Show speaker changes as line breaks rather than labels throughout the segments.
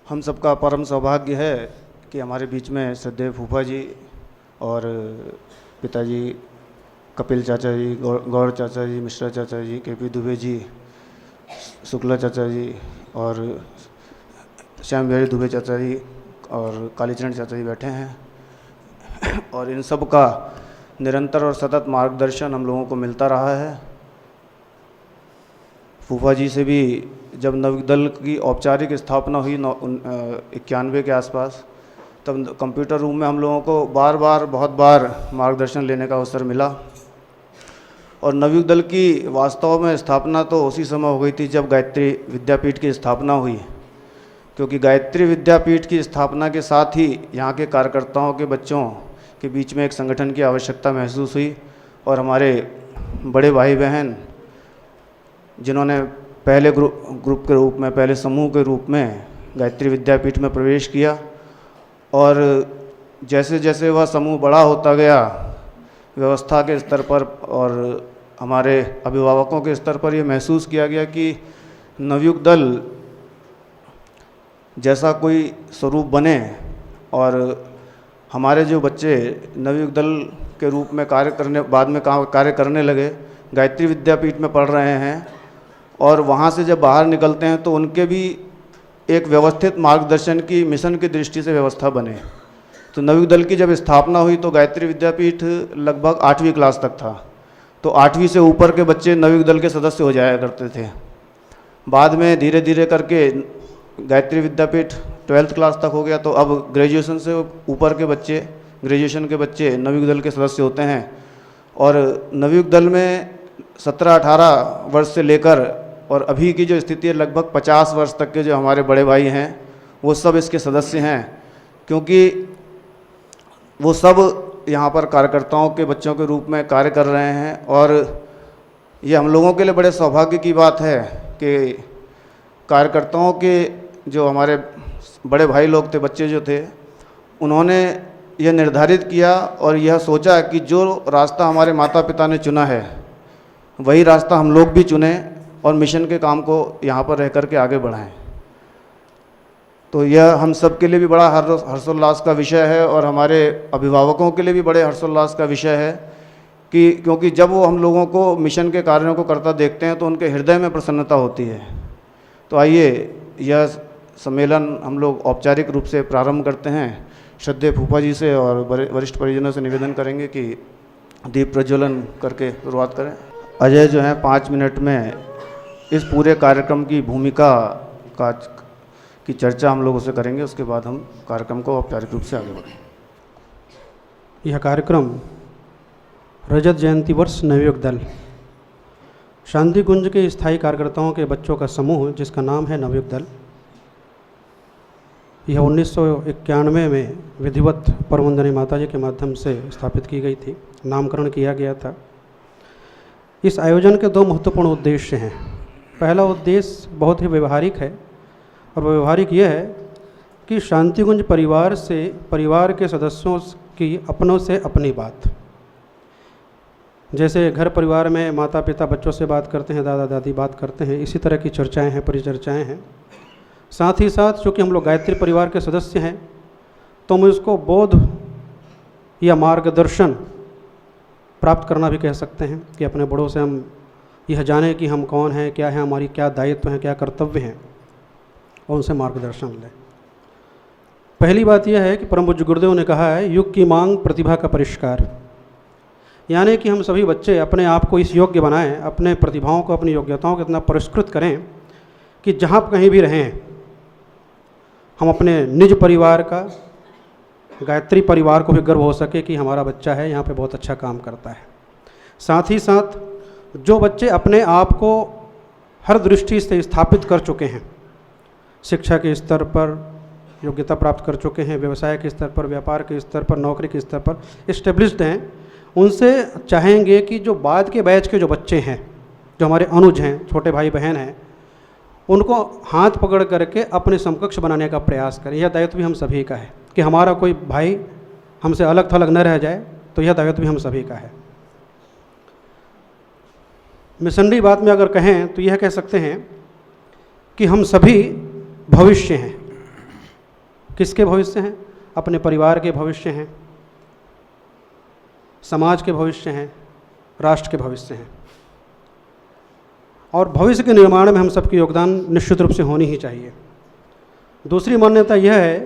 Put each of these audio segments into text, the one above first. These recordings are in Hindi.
हम सबका परम सौभाग्य है कि हमारे बीच में श्रद्धेय फूफा जी और पिताजी कपिल चाचा जी, गौर चाचा जी, मिश्रा चाचा जी, केपी दुबे जी, शुक्ला चाचा जी और श्याम बिहारी दुबे चाचा जी और कालीचरण चाचा जी बैठे हैं और इन सब का निरंतर और सतत मार्गदर्शन हम लोगों को मिलता रहा है। फूफा जी से भी जब नवयुग दल की औपचारिक स्थापना हुई 91 के आसपास, तब कंप्यूटर रूम में हम लोगों को बहुत बार मार्गदर्शन लेने का अवसर मिला। और नवयुग दल की वास्तव में स्थापना तो उसी समय हो गई थी जब गायत्री विद्यापीठ की स्थापना हुई, क्योंकि गायत्री विद्यापीठ की स्थापना के साथ ही यहाँ के कार्यकर्ताओं के बच्चों के बीच में एक संगठन की आवश्यकता महसूस हुई और हमारे बड़े भाई बहन जिन्होंने पहले ग्रुप के रूप में, पहले समूह के रूप में गायत्री विद्यापीठ में प्रवेश किया और जैसे जैसे वह समूह बड़ा होता गया, व्यवस्था के स्तर पर और हमारे अभिभावकों के स्तर पर यह महसूस किया गया कि नवयुग दल जैसा कोई स्वरूप बने और हमारे जो बच्चे नवयुग दल के रूप में बाद में कार्य करने लगे, गायत्री विद्यापीठ में पढ़ रहे हैं और वहाँ से जब बाहर निकलते हैं तो उनके भी एक व्यवस्थित मार्गदर्शन की मिशन की दृष्टि से व्यवस्था बने। तो नवयुग दल की जब स्थापना हुई तो गायत्री विद्यापीठ लगभग 8वीं क्लास तक था, तो 8वीं से ऊपर के बच्चे नवयुग दल के सदस्य हो जाया करते थे। बाद में धीरे धीरे करके गायत्री विद्यापीठ 12th क्लास तक हो गया, तो अब ग्रेजुएशन से ऊपर के बच्चे, ग्रेजुएशन के बच्चे नवयुग दल के सदस्य होते हैं। और नवयुग दल में 17-18 वर्ष से लेकर और अभी की जो स्थिति है लगभग 50 वर्ष तक के जो हमारे बड़े भाई हैं वो सब इसके सदस्य हैं, क्योंकि वो सब यहाँ पर कार्यकर्ताओं के बच्चों के रूप में कार्य कर रहे हैं। और ये हम लोगों के लिए बड़े सौभाग्य की बात है कि कार्यकर्ताओं के जो हमारे बड़े भाई लोग थे, बच्चे जो थे, उन्होंने यह निर्धारित किया और यह सोचा कि जो रास्ता हमारे माता पिता ने चुना है वही रास्ता हम लोग भी चुने और मिशन के काम को यहाँ पर रह कर के आगे बढ़ाएं। तो यह हम सब के लिए भी बड़ा हर्षोल्लास का विषय है और हमारे अभिभावकों के लिए भी बड़े हर्षोल्लास का विषय है कि क्योंकि जब वो हम लोगों को मिशन के कार्यों को करता देखते हैं तो उनके हृदय में प्रसन्नता होती है। तो आइए यह सम्मेलन हम लोग औपचारिक रूप से प्रारंभ करते हैं। श्रद्धेय फूफा जी से और वरिष्ठ परिजनों से निवेदन करेंगे कि दीप प्रज्वलन करके शुरुआत करें। अजय जो है 5 मिनट में इस पूरे कार्यक्रम की भूमिका की चर्चा हम लोग उसे करेंगे, उसके बाद हम कार्यक्रम को औपचारिक रूप से आगे बढ़ेंगे।
यह कार्यक्रम रजत जयंती वर्ष नवयुग दल शांति कुंज के स्थायी कार्यकर्ताओं के बच्चों का समूह जिसका नाम है नवयुग दल, यह 1991 में विधिवत परमवंदनीय माता जी के माध्यम से स्थापित की गई थी, नामकरण किया गया था। इस आयोजन के 2 महत्वपूर्ण उद्देश्य हैं। पहला उद्देश्य बहुत ही व्यवहारिक है और व्यवहारिक यह है कि शांतिकुंज परिवार के सदस्यों की अपनों से अपनी बात, जैसे घर परिवार में माता पिता बच्चों से बात करते हैं, दादा दादी बात करते हैं, इसी तरह की चर्चाएं हैं, परिचर्चाएं हैं। साथ ही साथ चूँकि हम लोग गायत्री परिवार के सदस्य हैं तो हम इसको बोध या मार्गदर्शन प्राप्त करना भी कह सकते हैं कि अपने बड़ों से हम यह जानें कि हम कौन हैं, क्या है, हमारी क्या दायित्व हैं, क्या कर्तव्य हैं और उनसे मार्गदर्शन लें। पहली बात यह है कि परम पूज्य गुरुदेव ने कहा है युग की मांग प्रतिभा का परिष्कार, यानी कि हम सभी बच्चे अपने आप को इस योग्य बनाएं, अपने प्रतिभाओं को, अपनी योग्यताओं को इतना परिष्कृत करें कि जहाँ कहीं भी रहें हम अपने निज परिवार का, गायत्री परिवार को भी गर्व हो सके कि हमारा बच्चा है यहाँ पे बहुत अच्छा काम करता है। साथ ही साथ जो बच्चे अपने आप को हर दृष्टि से स्थापित कर चुके हैं, शिक्षा के स्तर पर योग्यता प्राप्त कर चुके हैं, व्यवसाय के स्तर पर, व्यापार के स्तर पर, नौकरी के स्तर पर एस्टेब्लिश्ड हैं, उनसे चाहेंगे कि जो बाद के बैच के जो बच्चे हैं, जो हमारे अनुज हैं, छोटे भाई बहन हैं, उनको हाथ पकड़ करके अपने समकक्ष बनाने का प्रयास करें। यह दायित्व भी हम सभी का है कि हमारा कोई भाई हमसे अलग थलग न रह जाए, तो यह दायित्व भी हम सभी का है। मिशनरी बात में अगर कहें तो यह कह सकते हैं कि हम सभी भविष्य हैं। किसके भविष्य हैं? अपने परिवार के भविष्य हैं, समाज के भविष्य हैं, राष्ट्र के भविष्य हैं। और भविष्य के निर्माण में हम सबके योगदान निश्चित रूप से होनी ही चाहिए। दूसरी मान्यता यह है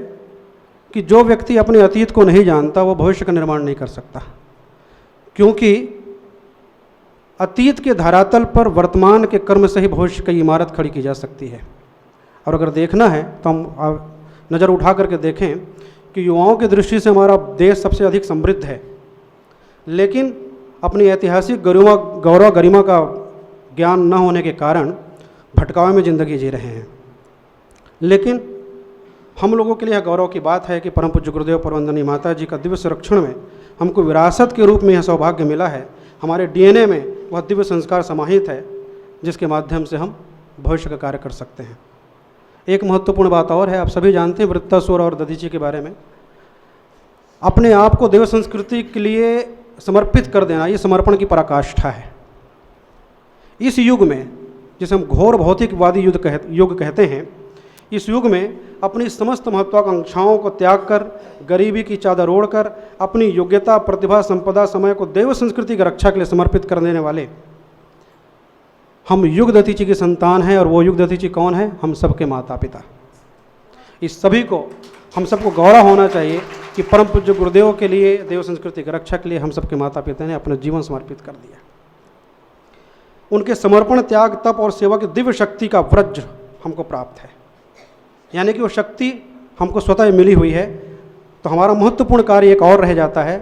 कि जो व्यक्ति अपने अतीत को नहीं जानता वो भविष्य का निर्माण नहीं कर सकता, क्योंकि अतीत के धरातल पर वर्तमान के कर्म से ही भविष्य की इमारत खड़ी की जा सकती है। और अगर देखना है तो हम नज़र उठा करके देखें कि युवाओं की दृष्टि से हमारा देश सबसे अधिक समृद्ध है, लेकिन अपनी ऐतिहासिक गौरव गरिमा का ज्ञान न होने के कारण भटकावे में ज़िंदगी जी रहे हैं। लेकिन हम लोगों के लिए यह गौरव की बात है कि परम पूज्य गुरुदेव परवंदनीय माता जी का दिव्य संरक्षण में हमको विरासत के रूप में यह सौभाग्य मिला है। हमारे डीएनए में वह दिव्य संस्कार समाहित है जिसके माध्यम से हम भविष्य का कार्य कर सकते हैं। एक महत्वपूर्ण बात और है, आप सभी जानते हैं वृत्तासुर और दधीची के बारे में। अपने आप को देव संस्कृति के लिए समर्पित कर देना, ये समर्पण की पराकाष्ठा है। इस युग में, जिसे हम घोर भौतिकवादी युग कहते हैं, इस युग में अपनी समस्त महत्वाकांक्षाओं को त्याग कर, गरीबी की चादर ओढ़कर, अपनी योग्यता, प्रतिभा, संपदा, समय को देव संस्कृति की रक्षा के लिए समर्पित कर देने वाले हम युग दधीची की संतान हैं। और वो युग दधीची कौन है? हम सबके माता पिता। इस सभी को, हम सबको गौरव होना चाहिए कि परम पूज्य गुरुदेव के लिए, देव संस्कृति की रक्षा के लिए हम सबके माता पिता ने अपना जीवन समर्पित कर दिया। उनके समर्पण, त्याग, तप और सेवा की दिव्य शक्ति का वज्र हमको प्राप्त है, यानी कि वो शक्ति हमको स्वतः मिली हुई है। तो हमारा महत्वपूर्ण कार्य एक और रह जाता है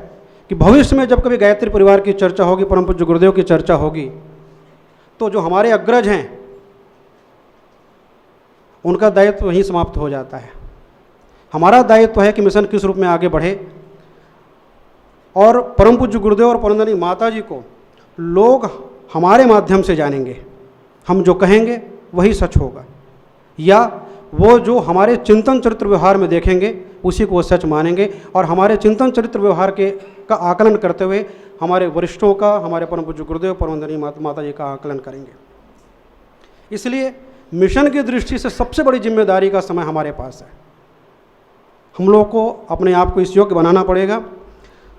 कि भविष्य में जब कभी गायत्री परिवार की चर्चा होगी, परम पूज्य गुरुदेव की चर्चा होगी, तो जो हमारे अग्रज हैं उनका दायित्व वहीं समाप्त हो जाता है। हमारा दायित्व है कि मिशन किस रूप में आगे बढ़े और परम पूज्य गुरुदेव और परवंदनीय माता जी को लोग हमारे माध्यम से जानेंगे। हम जो कहेंगे वही सच होगा, या वो जो हमारे चिंतन चरित्र व्यवहार में देखेंगे उसी को वो सच मानेंगे। और हमारे चिंतन चरित्र व्यवहार का आकलन करते हुए हमारे वरिष्ठों का, हमारे परम पूज्य गुरुदेव परवंदनीय माता जी का आकलन करेंगे। इसलिए मिशन की दृष्टि से सबसे बड़ी जिम्मेदारी का समय हमारे पास है। हम लोगों को अपने आप को इस योग्य बनाना पड़ेगा।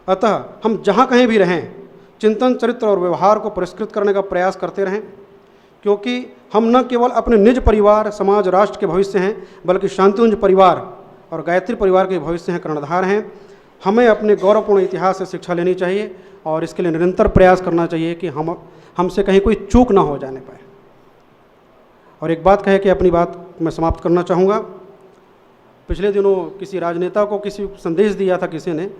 अतः हम जहाँ कहीं भी रहें, चिंतन चरित्र और व्यवहार को पुरस्कृत करने का प्रयास करते रहें, क्योंकि हम न केवल अपने निज परिवार, समाज, राष्ट्र के भविष्य हैं, बल्कि शांतिकुंज परिवार और गायत्री परिवार के भविष्य हैं, कर्णधार हैं। हमें अपने गौरवपूर्ण इतिहास से शिक्षा लेनी चाहिए और इसके लिए निरंतर प्रयास करना चाहिए कि हमसे कहीं कोई चूक ना हो जाने पाए। और एक बात कहे कि अपनी बात मैं समाप्त करना चाहूँगा। पिछले दिनों किसी राजनेता को किसी संदेश दिया था किसी ने,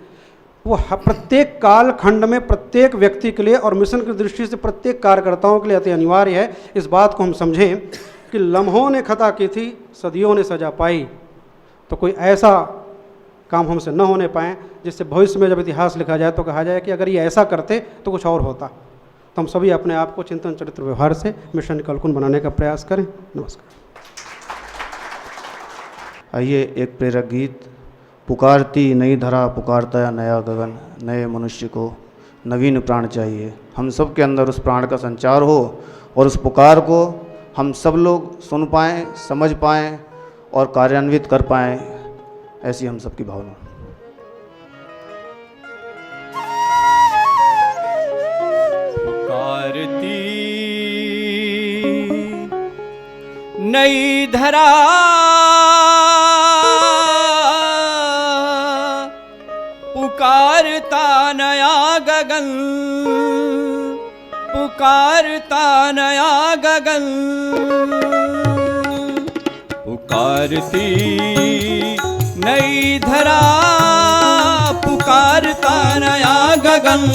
वो प्रत्येक काल खंड में प्रत्येक व्यक्ति के लिए और मिशन की दृष्टि से प्रत्येक कार्यकर्ताओं के लिए अति अनिवार्य है इस बात को हम समझें कि लम्हों ने खता की थी, सदियों ने सजा पाई। तो कोई ऐसा काम हमसे न होने पाए जिससे भविष्य में जब इतिहास लिखा जाए तो कहा जाए कि अगर ये ऐसा करते तो कुछ और होता। तो हम सभी अपने आप को चिंतन चरित्र व्यवहार से मिशन कलकुन बनाने का प्रयास करें। नमस्कार।
आइए एक प्रेरक गीत। पुकारती नई धरा, पुकारता नया गगन, नए मनुष्य को नवीन प्राण चाहिए। हम सब के अंदर उस प्राण का संचार हो और उस पुकार को हम सब लोग सुन पाएँ, समझ पाएँ और कार्यान्वित कर पाएँ, ऐसी हम सबकी भावना।
पुकारती नई धरा, पुकारता नया गगन, पुकारता नया गगन, पुकारती नई धरा, पुकारता नया गगन,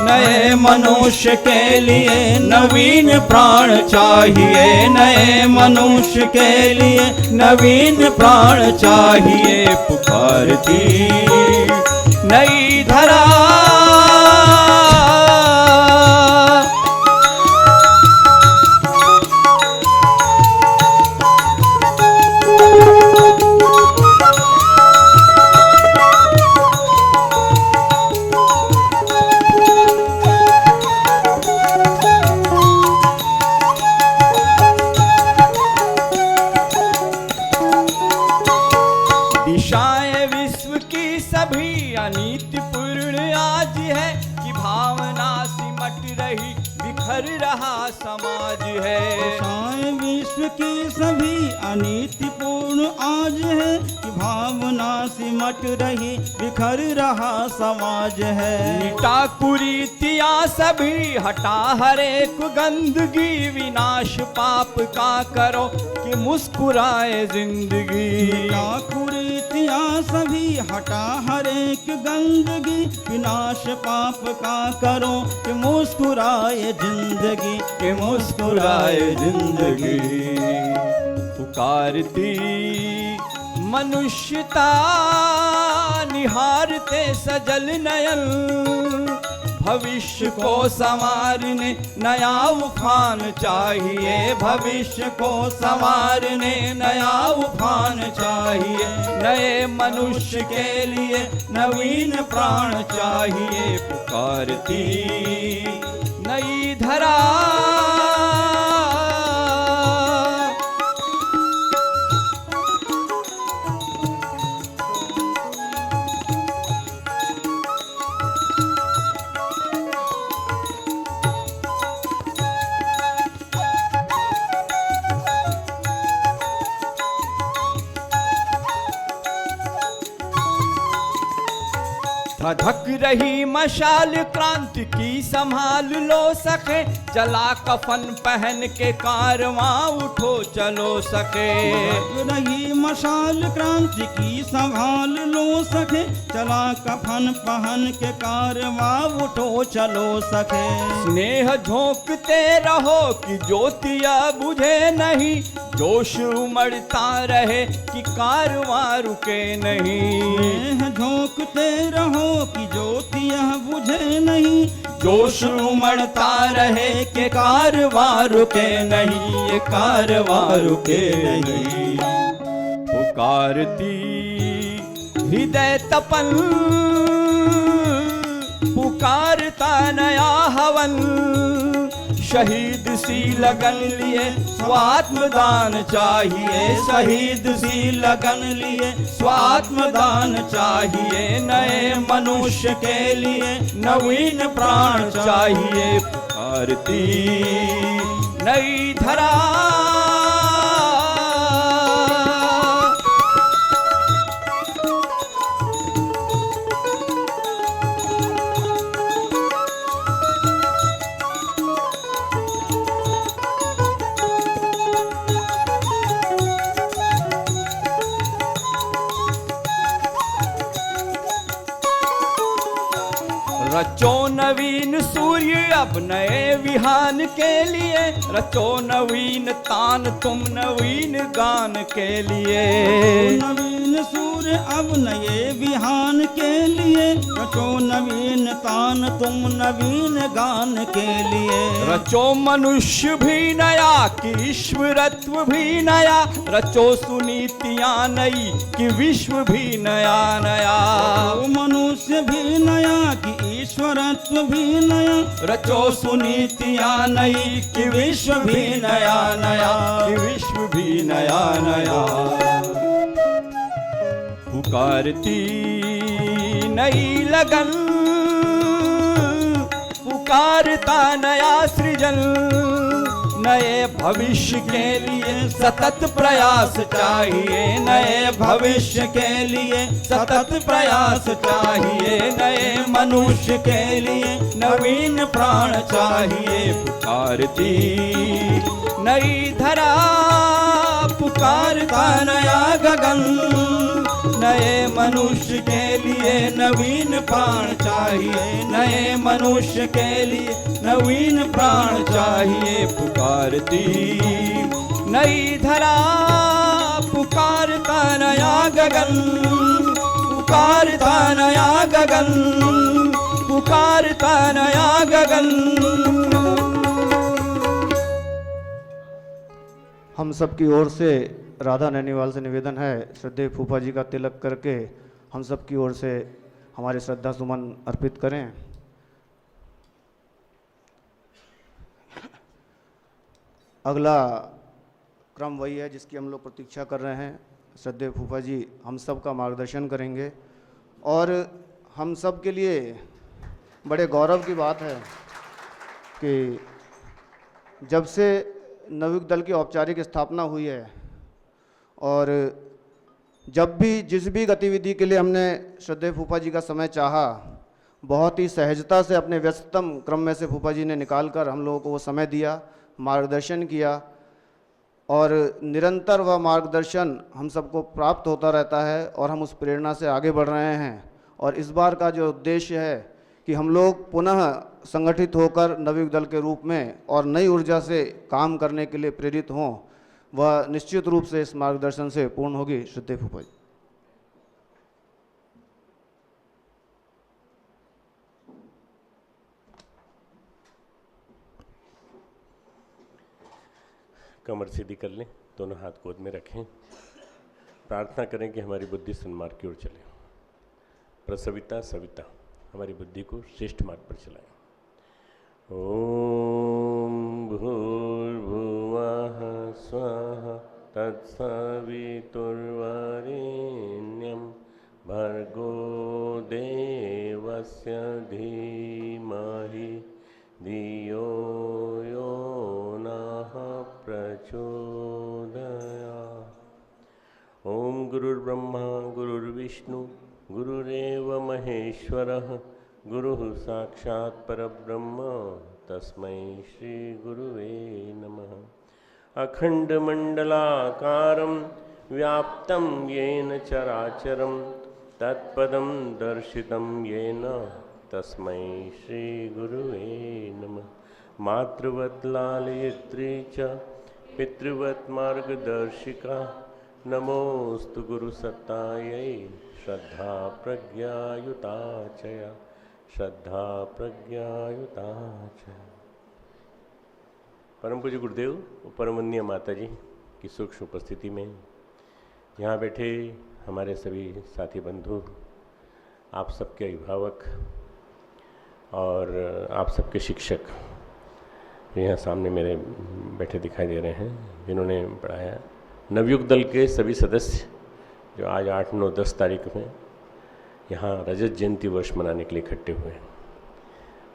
नए मनुष्य के लिए नवीन प्राण चाहिए, नए मनुष्य के लिए नवीन प्राण चाहिए। पुकारती नई धरा, रहा समाज है।
दशाएं विश्व की सभी अनीतिपूर्ण आज है कि भावना सिमट रही बिखर रहा समाज है।
मिटा कुरीतियाँ सभी हटा हर एक गंदगी, विनाश पाप का करो कि मुस्कुराए जिंदगी।
मिटा कुरीतियाँ सभी हटा हर एक गंदगी, विनाश पाप का करो कि मुस्कुराए जिंदगी,
कि मुस्कुराए जिंदगी। पुकारती मनुष्यता निहारते सजल नयन, भविष्य को संवारने नया उफान चाहिए। भविष्य को संवारने नया उफान चाहिए। नए मनुष्य के लिए नवीन प्राण चाहिए। पुकारती नई धरा धधक रही मशाल क्रांति की संभाल लो सके। चला कफन पहन के कारवां उठो चलो सके।
रही मशाल क्रांति की संभाल लो सके। चला कफन पहन के कारवां उठो चलो सके।
स्नेह झोंकते रहो कि ज्योतिया बुझे नहीं, जोश उमड़ता रहे कि कारवां रुके नहीं।
स्नेह झोंकते रहो कि ज्योतियाँ बुझे नहीं,
जोश उमड़ता रहे कि कारवां रुके नहीं, ये कारवां रुके नहीं। पुकारती हृदय तपन, पुकारता नया हवन, शहीद सी लगन लिए स्वात्मदान चाहिए। शहीद सी लगन लिए स्वात्मदान चाहिए। नए मनुष्य के लिए नवीन प्राण चाहिए। पुकारती नई धरा रचो नवीन सूर्य अब नए विहान के लिए। रचो नवीन तान तुम नवीन गान के लिए।
नवीन सूर्य अब नए विहान के लिए। रचो नवीन तान तुम नवीन गान के लिए।
रचो मनुष्य भी नया कि ईश्वरत्व भी नया। रचो सुनीतियाँ नई कि विश्व भी नया नया।
रचो मनुष्य भी नया कि ईश्वरत्व भी नया।
रचो सुनीतियाँ नई कि विश्व भी नया नया, कि विश्व भी नया नया। पुकारती नई लगन, पुकारता नया सृजन। नए भविष्य के लिए सतत प्रयास चाहिए। नए भविष्य के लिए सतत प्रयास चाहिए। नए मनुष्य के लिए नवीन प्राण चाहिए। पुकारती नई धरा, पुकारता नया गगन। नए मनुष्य के लिए नवीन प्राण चाहिए। नए मनुष्य के लिए नवीन प्राण चाहिए। पुकारती नई धरा, पुकारता नया गगन। पुकारता नया गगन, पुकारता नया गगन।
हम सब की ओर से राधा नैनीवाल से निवेदन है, श्रद्धेय फूफा जी का तिलक करके हम सब की ओर से हमारे श्रद्धा सुमन अर्पित करें। अगला क्रम वही है जिसकी हम लोग प्रतीक्षा कर रहे हैं। श्रद्धेय फूफा जी हम सब का मार्गदर्शन करेंगे और हम सब के लिए बड़े गौरव की बात है कि जब से नवयुग दल की औपचारिक स्थापना हुई है और जब भी जिस भी गतिविधि के लिए हमने श्रद्धेय फूफा जी का समय चाहा, बहुत ही सहजता से अपने व्यस्ततम क्रम में से फूफा जी ने निकाल कर हम लोगों को वो समय दिया, मार्गदर्शन किया और निरंतर वह मार्गदर्शन हम सबको प्राप्त होता रहता है और हम उस प्रेरणा से आगे बढ़ रहे हैं। और इस बार का जो उद्देश्य है कि हम लोग पुनः संगठित होकर नवयुग दल के रूप में और नई ऊर्जा से काम करने के लिए प्रेरित हों, वह निश्चित रूप से इस मार्गदर्शन से पूर्ण होगी। श्रद्धेय फूफा जी।
कमर सीधी कर लें, दोनों हाथ गोद में रखें, प्रार्थना करें कि हमारी बुद्धि सन्मार्ग की ओर चले। प्रसविता सविता हमारी बुद्धि को श्रेष्ठ मार्ग पर चलाएं। ओम भूर्भुवः स्वः तत्सवितुर्वरेण्यं भर्गो देवस्य धीमहि धियो यो नः प्रचोदयात्। ओम गुरुर्ब्रह्मा गुरुर्विष्णु गुरुरेव महेश्वरः गुरुः साक्षात् परब्रह्म तस्मै श्री गुरुवे नमः। अखण्डमण्डलाकारं व्याप्तं येन चराचरं तत्पदं दर्शितं येन तस्मै श्री गुरुवे नमः। मातृवत् लालयित्री च पितृवत् मार्गदर्शिका नमोस्तु गुरुसत्तायै श्रद्धा प्रज्ञायुता चया श्रद्धा प्रज्ञायुता चया। परम पूज्य गुरुदेव और परमवंदनीय माता जी की सूक्ष्म उपस्थिति में यहाँ बैठे हमारे सभी साथी बंधु, आप सबके अभिभावक और आप सबके शिक्षक यहाँ सामने मेरे बैठे दिखाई दे रहे हैं, जिन्होंने पढ़ाया, नवयुग दल के सभी सदस्य जो आज 8, 9, 10 तारीख में यहाँ रजत जयंती वर्ष मनाने के लिए इकट्ठे हुए हैं।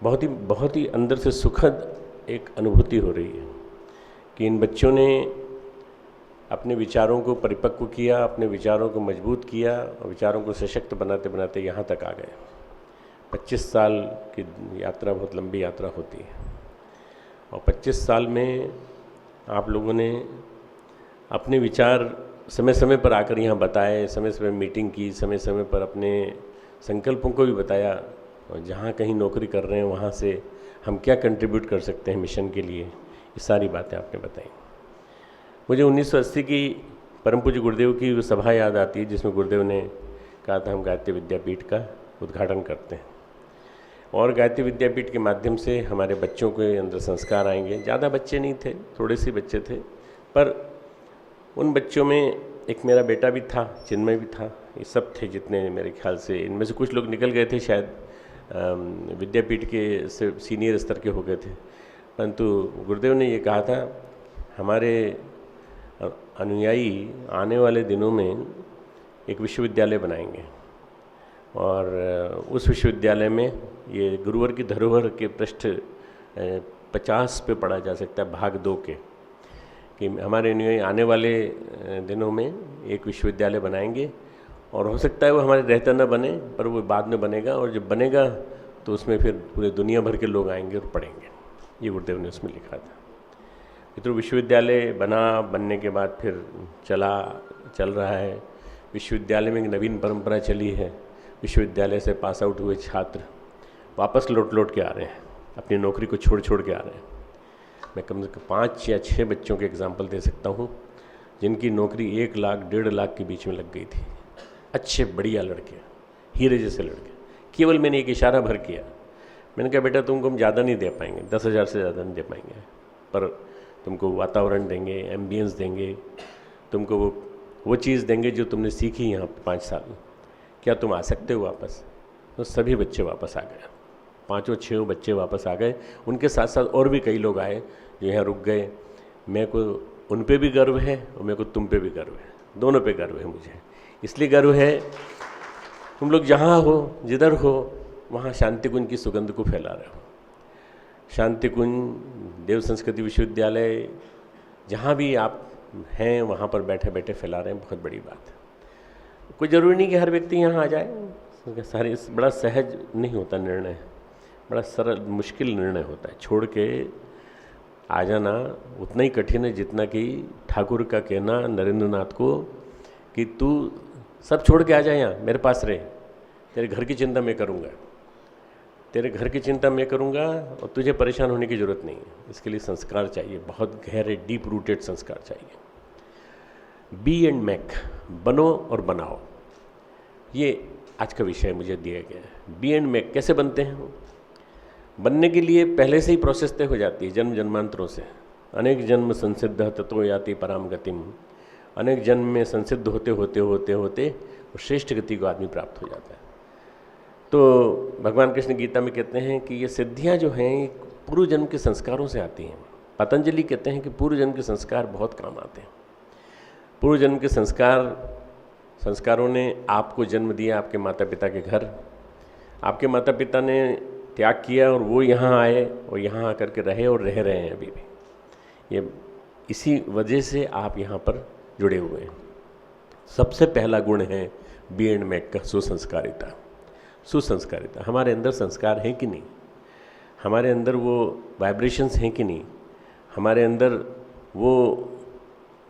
बहुत ही अंदर से सुखद एक अनुभूति हो रही है कि इन बच्चों ने अपने विचारों को परिपक्व किया, अपने विचारों को मजबूत किया और विचारों को सशक्त बनाते बनाते यहाँ तक आ गए। 25 साल की यात्रा बहुत लंबी यात्रा होती है और 25 साल में आप लोगों ने अपने विचार समय समय पर आकर यहाँ बताए, समय समय मीटिंग की, समय समय पर अपने संकल्पों को भी बताया और जहाँ कहीं नौकरी कर रहे हैं वहाँ से हम क्या कंट्रीब्यूट कर सकते हैं मिशन के लिए, ये सारी बातें आपने बताई। मुझे 1980 की परम पूज्य गुरुदेव की वो सभा याद आती है जिसमें गुरुदेव ने कहा था हम गायत्री विद्यापीठ का उद्घाटन करते हैं और गायत्री विद्यापीठ के माध्यम से हमारे बच्चों के अंदर संस्कार आएंगे। ज़्यादा बच्चे नहीं थे, थोड़े से बच्चे थे, पर उन बच्चों में एक मेरा बेटा भी था, चिन्मय भी था, ये सब थे जितने मेरे ख्याल से। इनमें से कुछ लोग निकल गए थे शायद, विद्यापीठ के से सीनियर स्तर के हो गए थे, परंतु गुरुदेव ने ये कहा था हमारे अनुयायी आने वाले दिनों में एक विश्वविद्यालय बनाएंगे और उस विश्वविद्यालय में ये गुरुवर की धरोहर के पृष्ठ 50 पे पढ़ा जा सकता है, भाग 2 के, कि हमारे अनुयायी आने वाले दिनों में एक विश्वविद्यालय बनाएंगे और हो सकता है वो हमारे रहते न बने पर वो बाद में बनेगा और जब बनेगा तो उसमें फिर पूरे दुनिया भर के लोग आएंगे और पढ़ेंगे। ये गुरुदेव ने उसमें लिखा था। तो विश्वविद्यालय बनने के बाद फिर चल रहा है। विश्वविद्यालय में एक नवीन परंपरा चली है, विश्वविद्यालय से पास आउट हुए छात्र वापस लौट के आ रहे हैं, अपनी नौकरी को छोड़ के आ रहे हैं। मैं कम से कम 5 या 6 बच्चों के एग्जाम्पल दे सकता हूँ जिनकी नौकरी 1 लाख 1.5 लाख के बीच में लग गई थी। अच्छे बढ़िया लड़के, हीरे जैसे लड़के। केवल मैंने एक इशारा भर किया, मैंने कहा बेटा तुमको हम ज़्यादा नहीं दे पाएंगे, 10,000 से ज़्यादा नहीं दे पाएंगे, पर तुमको वातावरण देंगे, एम्बियंस देंगे, तुमको वो चीज़ देंगे जो तुमने सीखी यहाँ 5 साल में। क्या तुम आ सकते हो वापस? तो सभी बच्चे वापस आ गए, 5-6 बच्चे वापस आ गए। उनके साथ साथ और भी कई लोग आए जो यहाँ रुक गए। मेरे को उन पे भी गर्व है और मेरे को तुम पे भी गर्व है, दोनों पे गर्व है मुझे। इसलिए गर्व है तुम लोग जहाँ हो, जिधर हो, वहाँ शांति कुंज की सुगंध को फैला रहे हो। शांति कुंज, देव संस्कृति विश्वविद्यालय, जहाँ भी आप हैं वहाँ पर बैठे बैठे फैला रहे हैं, बहुत बड़ी बात है। कोई ज़रूरी नहीं कि हर व्यक्ति यहाँ आ जाए, सारी बड़ा सहज नहीं होता निर्णय, बड़ा सरल मुश्किल निर्णय होता है। छोड़ के आ जाना उतना ही कठिन है जितना कि ठाकुर का कहना नरेंद्र नाथ को कि तू सब छोड़ के आ जाए, यहाँ मेरे पास रहे, तेरे घर की चिंता मैं करूँगा, तेरे घर की चिंता मैं करूँगा और तुझे परेशान होने की ज़रूरत नहीं है। इसके लिए संस्कार चाहिए, बहुत गहरे डीप रूटेड संस्कार चाहिए। बी एंड मैक, बनो और बनाओ, ये आज का विषय मुझे दिया गया है। बी एंड मैक कैसे बनते हैं? बनने के लिए पहले से ही प्रोसेस तय हो जाती है, जन्म जन्मांतरों से। अनेक जन्म संसिद्ध तत्व याति पराम गतिम, अनेक जन्म में संसिद्ध होते होते होते होते वो श्रेष्ठ गति को आदमी प्राप्त हो जाता है। तो भगवान कृष्ण गीता में कहते हैं कि ये सिद्धियां जो हैं पूर्व जन्म के संस्कारों से आती हैं। पतंजलि कहते हैं कि पूर्व जन्म के संस्कार बहुत काम आते हैं। पूर्व जन्म के संस्कारों ने आपको जन्म दिया आपके माता पिता के घर, आपके माता पिता ने त्याग किया और वो यहाँ आए और यहाँ आकर के रहे और रह रहे हैं अभी भी। ये इसी वजह से आप यहाँ पर जुड़े हुए हैं। सबसे पहला गुण है बी एंड मैक का सुसंस्कारिता। सुसंस्कारिता, हमारे अंदर संस्कार हैं कि नहीं, हमारे अंदर वो वाइब्रेशंस हैं कि नहीं, हमारे अंदर वो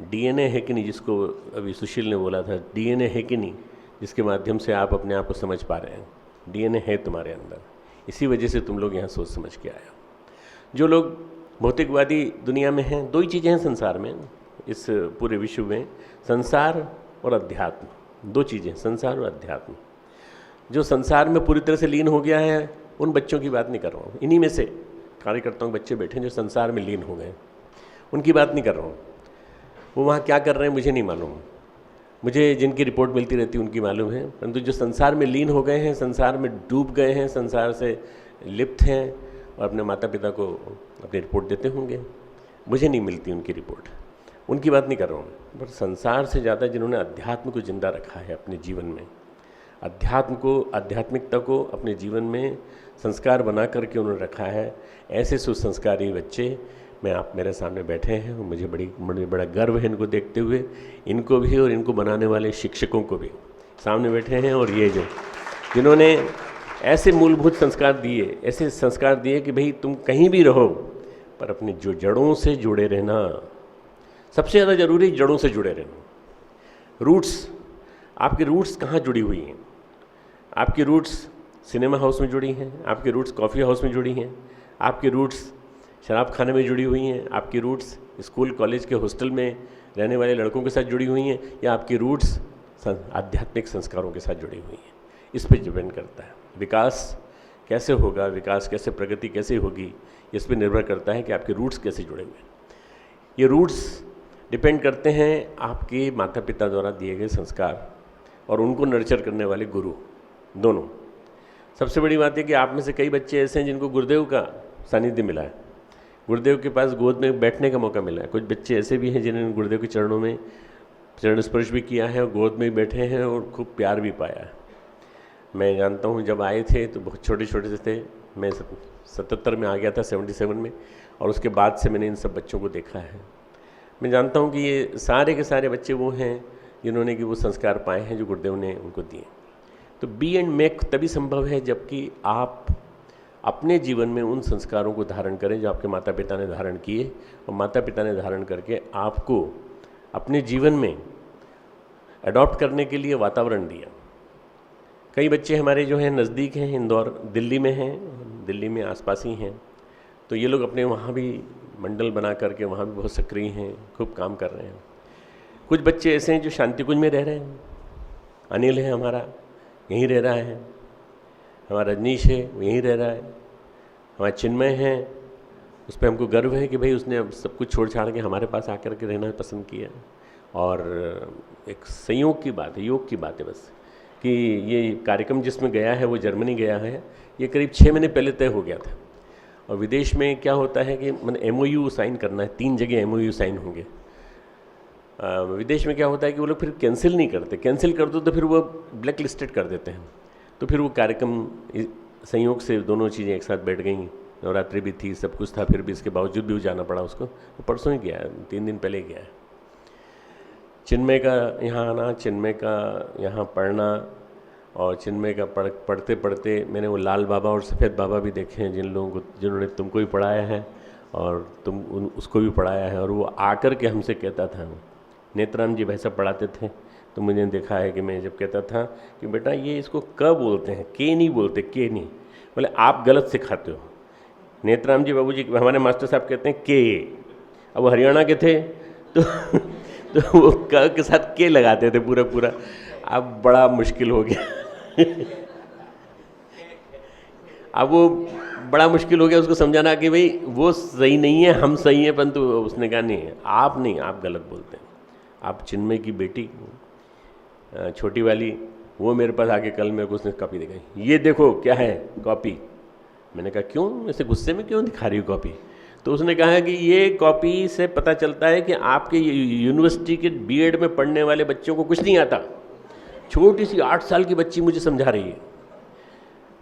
डीएनए है कि नहीं, जिसको अभी सुशील ने बोला था, डीएनए है कि नहीं, जिसके माध्यम से आप अपने आप को समझ पा रहे हैं। डीएनए है तुम्हारे अंदर, इसी वजह से तुम लोग यहाँ सोच समझ के आए हो। जो लोग भौतिकवादी दुनिया में हैं, दो ही चीज़ें हैं संसार में, इस पूरे विश्व में, संसार और अध्यात्म, दो चीज़ें, संसार और अध्यात्म। जो संसार में पूरी तरह से लीन हो गया है, उन बच्चों की बात नहीं कर रहा हूँ, इन्हीं में से कार्यकर्ताओं के बच्चे बैठे हैं जो संसार में लीन हो गए, उनकी बात नहीं कर रहा हूँ। वो वहाँ क्या कर रहे हैं मुझे नहीं मालूम, मुझे जिनकी रिपोर्ट मिलती रहती है उनकी मालूम है। परंतु जो संसार में लीन हो गए हैं, संसार में डूब गए हैं, संसार से लिप्त हैं और अपने माता पिता को अपनी रिपोर्ट देते होंगे, मुझे नहीं मिलती उनकी रिपोर्ट, उनकी बात नहीं कर रहा हूँ। पर संसार से ज़्यादा जिन्होंने अध्यात्म को जिंदा रखा है अपने जीवन में, अध्यात्म को, आध्यात्मिकता को अपने जीवन में संस्कार बना करके उन्होंने रखा है, ऐसे सुसंस्कारी बच्चे मैं आप मेरे सामने बैठे हैं और मुझे बड़ा गर्व है इनको देखते हुए, इनको भी और इनको बनाने वाले शिक्षकों को भी सामने बैठे हैं। और ये जो जिन्होंने ऐसे मूलभूत संस्कार दिए, ऐसे संस्कार दिए कि भाई तुम कहीं भी रहो पर अपनी जो जड़ों से जुड़े रहना, सबसे ज़्यादा जरूरी जड़ों से जुड़े रहना। रूट्स, आपकी रूट्स कहाँ जुड़ी हुई हैं? आपकी रूट्स सिनेमा हाउस में जुड़ी हैं, आपकी रूट्स कॉफ़ी हाउस में जुड़ी हैं, आपकी रूट्स शराब खाने में जुड़ी हुई हैं, आपकी रूट्स स्कूल कॉलेज के हॉस्टल में रहने वाले लड़कों के साथ जुड़ी हुई हैं, या आपकी रूट्स आध्यात्मिक संस्कारों के साथ जुड़ी हुई हैं। इस पर डिपेंड करता है विकास कैसे होगा, विकास कैसे, प्रगति कैसे होगी, इस पर निर्भर करता है कि आपके रूट्स कैसे जुड़े हुए हैं। ये रूट्स डिपेंड करते हैं आपके माता पिता द्वारा दिए गए संस्कार और उनको नर्चर करने वाले गुरु, दोनों। सबसे बड़ी बात है कि आप में से कई बच्चे ऐसे हैं जिनको गुरुदेव का सानिध्य मिला है, गुरुदेव के पास गोद में बैठने का मौका मिला है। कुछ बच्चे ऐसे भी हैं जिन्होंने गुरुदेव के चरणों में चरण स्पर्श भी किया है और गोद में बैठे हैं और खूब प्यार भी पाया है। मैं जानता हूँ जब आए थे तो बहुत छोटे छोटे से थे, मैं 77 में आ गया था, 77 में, और उसके बाद से मैंने इन सब बच्चों को देखा है। मैं जानता हूँ कि ये सारे के सारे बच्चे वो हैं जिन्होंने कि वो संस्कार पाए हैं जो गुरुदेव ने उनको दिए। तो बी एंड मेक तभी संभव है जबकि आप अपने जीवन में उन संस्कारों को धारण करें जो आपके माता पिता ने धारण किए, और माता पिता ने धारण करके आपको अपने जीवन में अडॉप्ट करने के लिए वातावरण दिया। कई बच्चे हमारे जो हैं नज़दीक हैं, इंदौर, दिल्ली में हैं, दिल्ली में आसपास ही हैं, तो ये लोग अपने वहाँ भी मंडल बना करके वहाँ भी बहुत सक्रिय हैं, खूब काम कर रहे हैं। कुछ बच्चे ऐसे हैं जो शांति कुंज में रह रहे हैं, अनिल है हमारा, यहीं रह रहा है, हमारा रजनीश है, वो यहीं रह रहा है, हमारा चिन्मय है, उस पर हमको गर्व है कि भाई उसने अब सब कुछ छोड़ छाड़ के हमारे पास आकर के रहना पसंद किया। और एक संयोग की बात है, योग की बात है बस, कि ये कार्यक्रम जिसमें गया है वो जर्मनी गया है, ये करीब 6 महीने पहले तय हो गया था। और विदेश में क्या होता है कि मतलब MOU साइन करना है, 3 जगह MOU साइन होंगे। विदेश में क्या होता है कि वो लोग फिर कैंसिल नहीं करते, कैंसिल कर दो तो फिर वो ब्लैक लिस्टेड कर देते हैं। तो फिर वो कार्यक्रम संयोग से दोनों चीज़ें एक साथ बैठ गई नवरात्रि भी थी, सब कुछ था, फिर भी इसके बावजूद भी जाना पड़ा उसको। वो परसों ही गया है, 3 दिन पहले गया है। चिन्मय का यहाँ आना, चिन्मय का यहाँ पढ़ना और चिन्मय का पढ़ते पढ़ते मैंने वो लाल बाबा और सफ़ेद बाबा भी देखे हैं, जिन्होंने तुमको भी पढ़ाया है और उसको भी पढ़ाया है। और वो आकर के हमसे कहता था, नेत्राम जी वैसा पढ़ाते थे, तो मुझे देखा है कि मैं जब कहता था कि बेटा ये इसको क बोलते हैं, के नहीं बोलते, के नहीं, बोले आप गलत सिखाते हो। नेत्राम जी बाबू जी हमारे मास्टर साहब कहते हैं के, अब वो हरियाणा के थे तो वो क के साथ के लगाते थे पूरा। अब बड़ा मुश्किल हो गया अब वो बड़ा मुश्किल हो गया उसको समझाना कि भाई वो सही नहीं है, हम सही हैं, परंतु उसने कहा नहीं, आप नहीं, आप गलत बोलते हैं। आप चिन्मय की बेटी छोटी वाली, वो मेरे पास आके कल मेरे को उसने कॉपी दिखाई, ये देखो क्या है कॉपी। मैंने कहा क्यों, ऐसे गुस्से में क्यों दिखा रही हो कॉपी? तो उसने कहा कि ये कॉपी से पता चलता है कि आपके यूनिवर्सिटी के बीएड में पढ़ने वाले बच्चों को कुछ नहीं आता। छोटी सी 8 साल की बच्ची मुझे समझा रही है।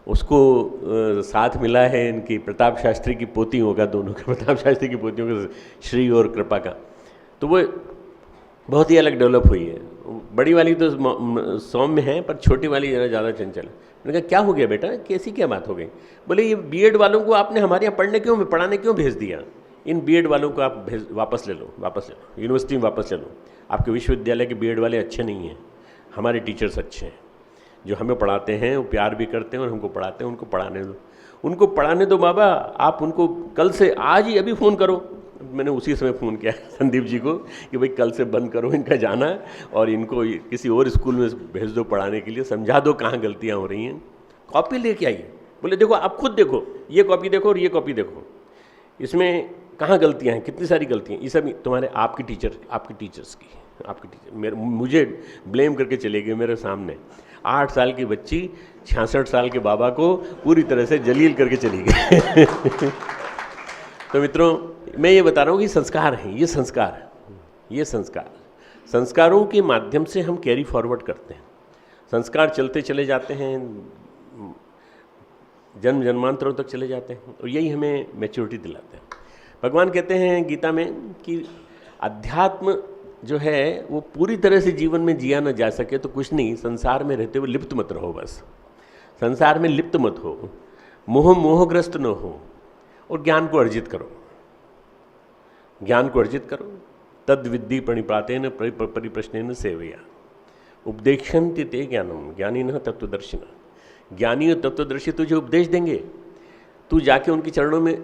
उसको साथ मिला है इनकी प्रताप शास्त्री की पोती होगा, दोनों के प्रताप शास्त्री की पोतियों का, श्री और कृपा का। तो वो बहुत ही अलग डेवलप हुई है। बड़ी वाली तो सौम्य है, पर छोटी वाली ज़रा ज़्यादा चंचल है। मैंने कहा क्या हो गया बेटा, कैसी क्या बात हो गई? बोले ये बीएड वालों को आपने हमारे यहाँ पढ़ाने क्यों भेज दिया? इन बीएड वालों को आप वापस ले लो, यूनिवर्सिटी में वापस ले लो। आपके विश्वविद्यालय के बीएड वाले अच्छे नहीं हैं, हमारे टीचर्स अच्छे हैं, जो हमें पढ़ाते हैं वो प्यार भी करते हैं और हमको पढ़ाते हैं। उनको पढ़ाने दो बाबा। आप उनको कल से, आज ही अभी फ़ोन करो। मैंने उसी समय फ़ोन किया संदीप जी को कि भाई कल से बंद करो इनका जाना और इनको किसी और स्कूल में भेज दो पढ़ाने के लिए, समझा दो कहाँ गलतियाँ हो रही हैं। कॉपी लेके आइए। बोले देखो आप खुद देखो, ये कॉपी देखो और ये कॉपी देखो, इसमें कहाँ गलतियाँ हैं, कितनी सारी गलतियाँ। ये सब तुम्हारे आपके टीचर्स की मुझे ब्लेम करके चले गए मेरे सामने। 8 साल की बच्ची 66 साल के बाबा को पूरी तरह से जलील करके चली गई तो मित्रों, मैं ये बता रहा हूँ कि संस्कार हैं, ये संस्कारों के माध्यम से हम कैरी फॉरवर्ड करते हैं। संस्कार चलते चले जाते हैं, जन्म जन्मांतरों तक चले जाते हैं और यही हमें मैच्योरिटी दिलाते हैं। भगवान कहते हैं गीता में कि अध्यात्म जो है वो पूरी तरह से जीवन में जिया न जा सके तो कुछ नहीं, संसार में रहते हुए लिप्त मत रहो। बस संसार में लिप्त मत हो, मोहग्रस्त न हो और ज्ञान को अर्जित करो। तद विद्धि प्रणिपातेन परिप्रश्नेन सेवया उपदेक्षन्ति ते ज्ञानम ज्ञानिनः तत्वदर्शिनः। ज्ञानी और तत्वदर्शी तुझे उपदेश देंगे, तू जाके उनके चरणों में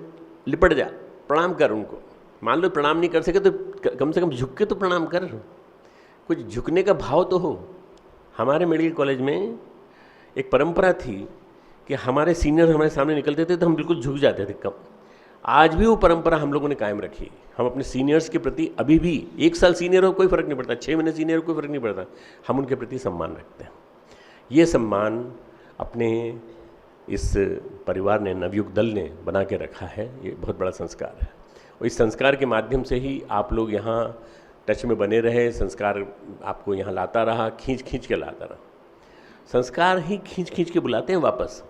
लिपट जा, प्रणाम कर उनको। मान लो प्रणाम नहीं कर सके तो कम से कम झुक के तो प्रणाम कर, कुछ झुकने का भाव तो हो। हमारे मेडिकल कॉलेज में एक परंपरा थी कि हमारे सीनियर हमारे सामने निकलते थे तो हम बिल्कुल झुक जाते थे। कब आज भी वो परंपरा हम लोगों ने कायम रखी। हम अपने सीनियर्स के प्रति अभी भी, 1 साल सीनियर हो कोई फ़र्क नहीं पड़ता, 6 महीने सीनियर हो कोई फ़र्क नहीं पड़ता, हम उनके प्रति सम्मान रखते हैं। ये सम्मान अपने इस परिवार ने, नवयुग दल ने बना के रखा है। ये बहुत बड़ा संस्कार है और इस संस्कार के माध्यम से ही आप लोग यहाँ टच में बने रहे। संस्कार आपको यहाँ लाता रहा, खींच के लाता रहा। संस्कार ही खींच के बुलाते हैं वापस।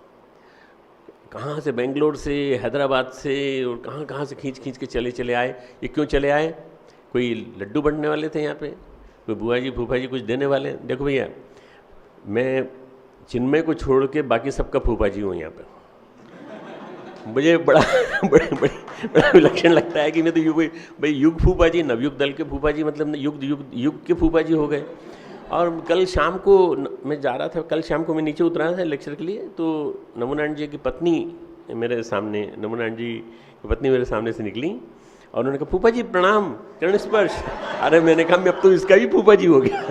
कहाँ से, बेंगलोर से, हैदराबाद से और कहाँ से खींच के चले आए। ये क्यों चले आए? कोई लड्डू बंटने वाले थे यहाँ पे, कोई बुआ जी फूफा जी कुछ देने वाले। देखो भैया, मैं चिन्मय को छोड़ के बाकी सबका फूफा जी हूँ यहाँ पे। मुझे बड़ा विलक्षण लगता है कि मैं तो भाई युग फूफा जी, नवयुग दल के फूफा जी, मतलब युग के फूफा जी हो गए। और कल शाम को मैं जा रहा था, कल शाम को मैं नीचे उतरा था लेक्चर के लिए, तो नमोनारायण जी की पत्नी मेरे सामने, नमोनारायण जी की पत्नी मेरे सामने से निकली और उन्होंने कहा फूफा जी प्रणाम, चरण स्पर्श। अरे मैंने कहा मैं अब तो इसका भी फूफा जी हो गया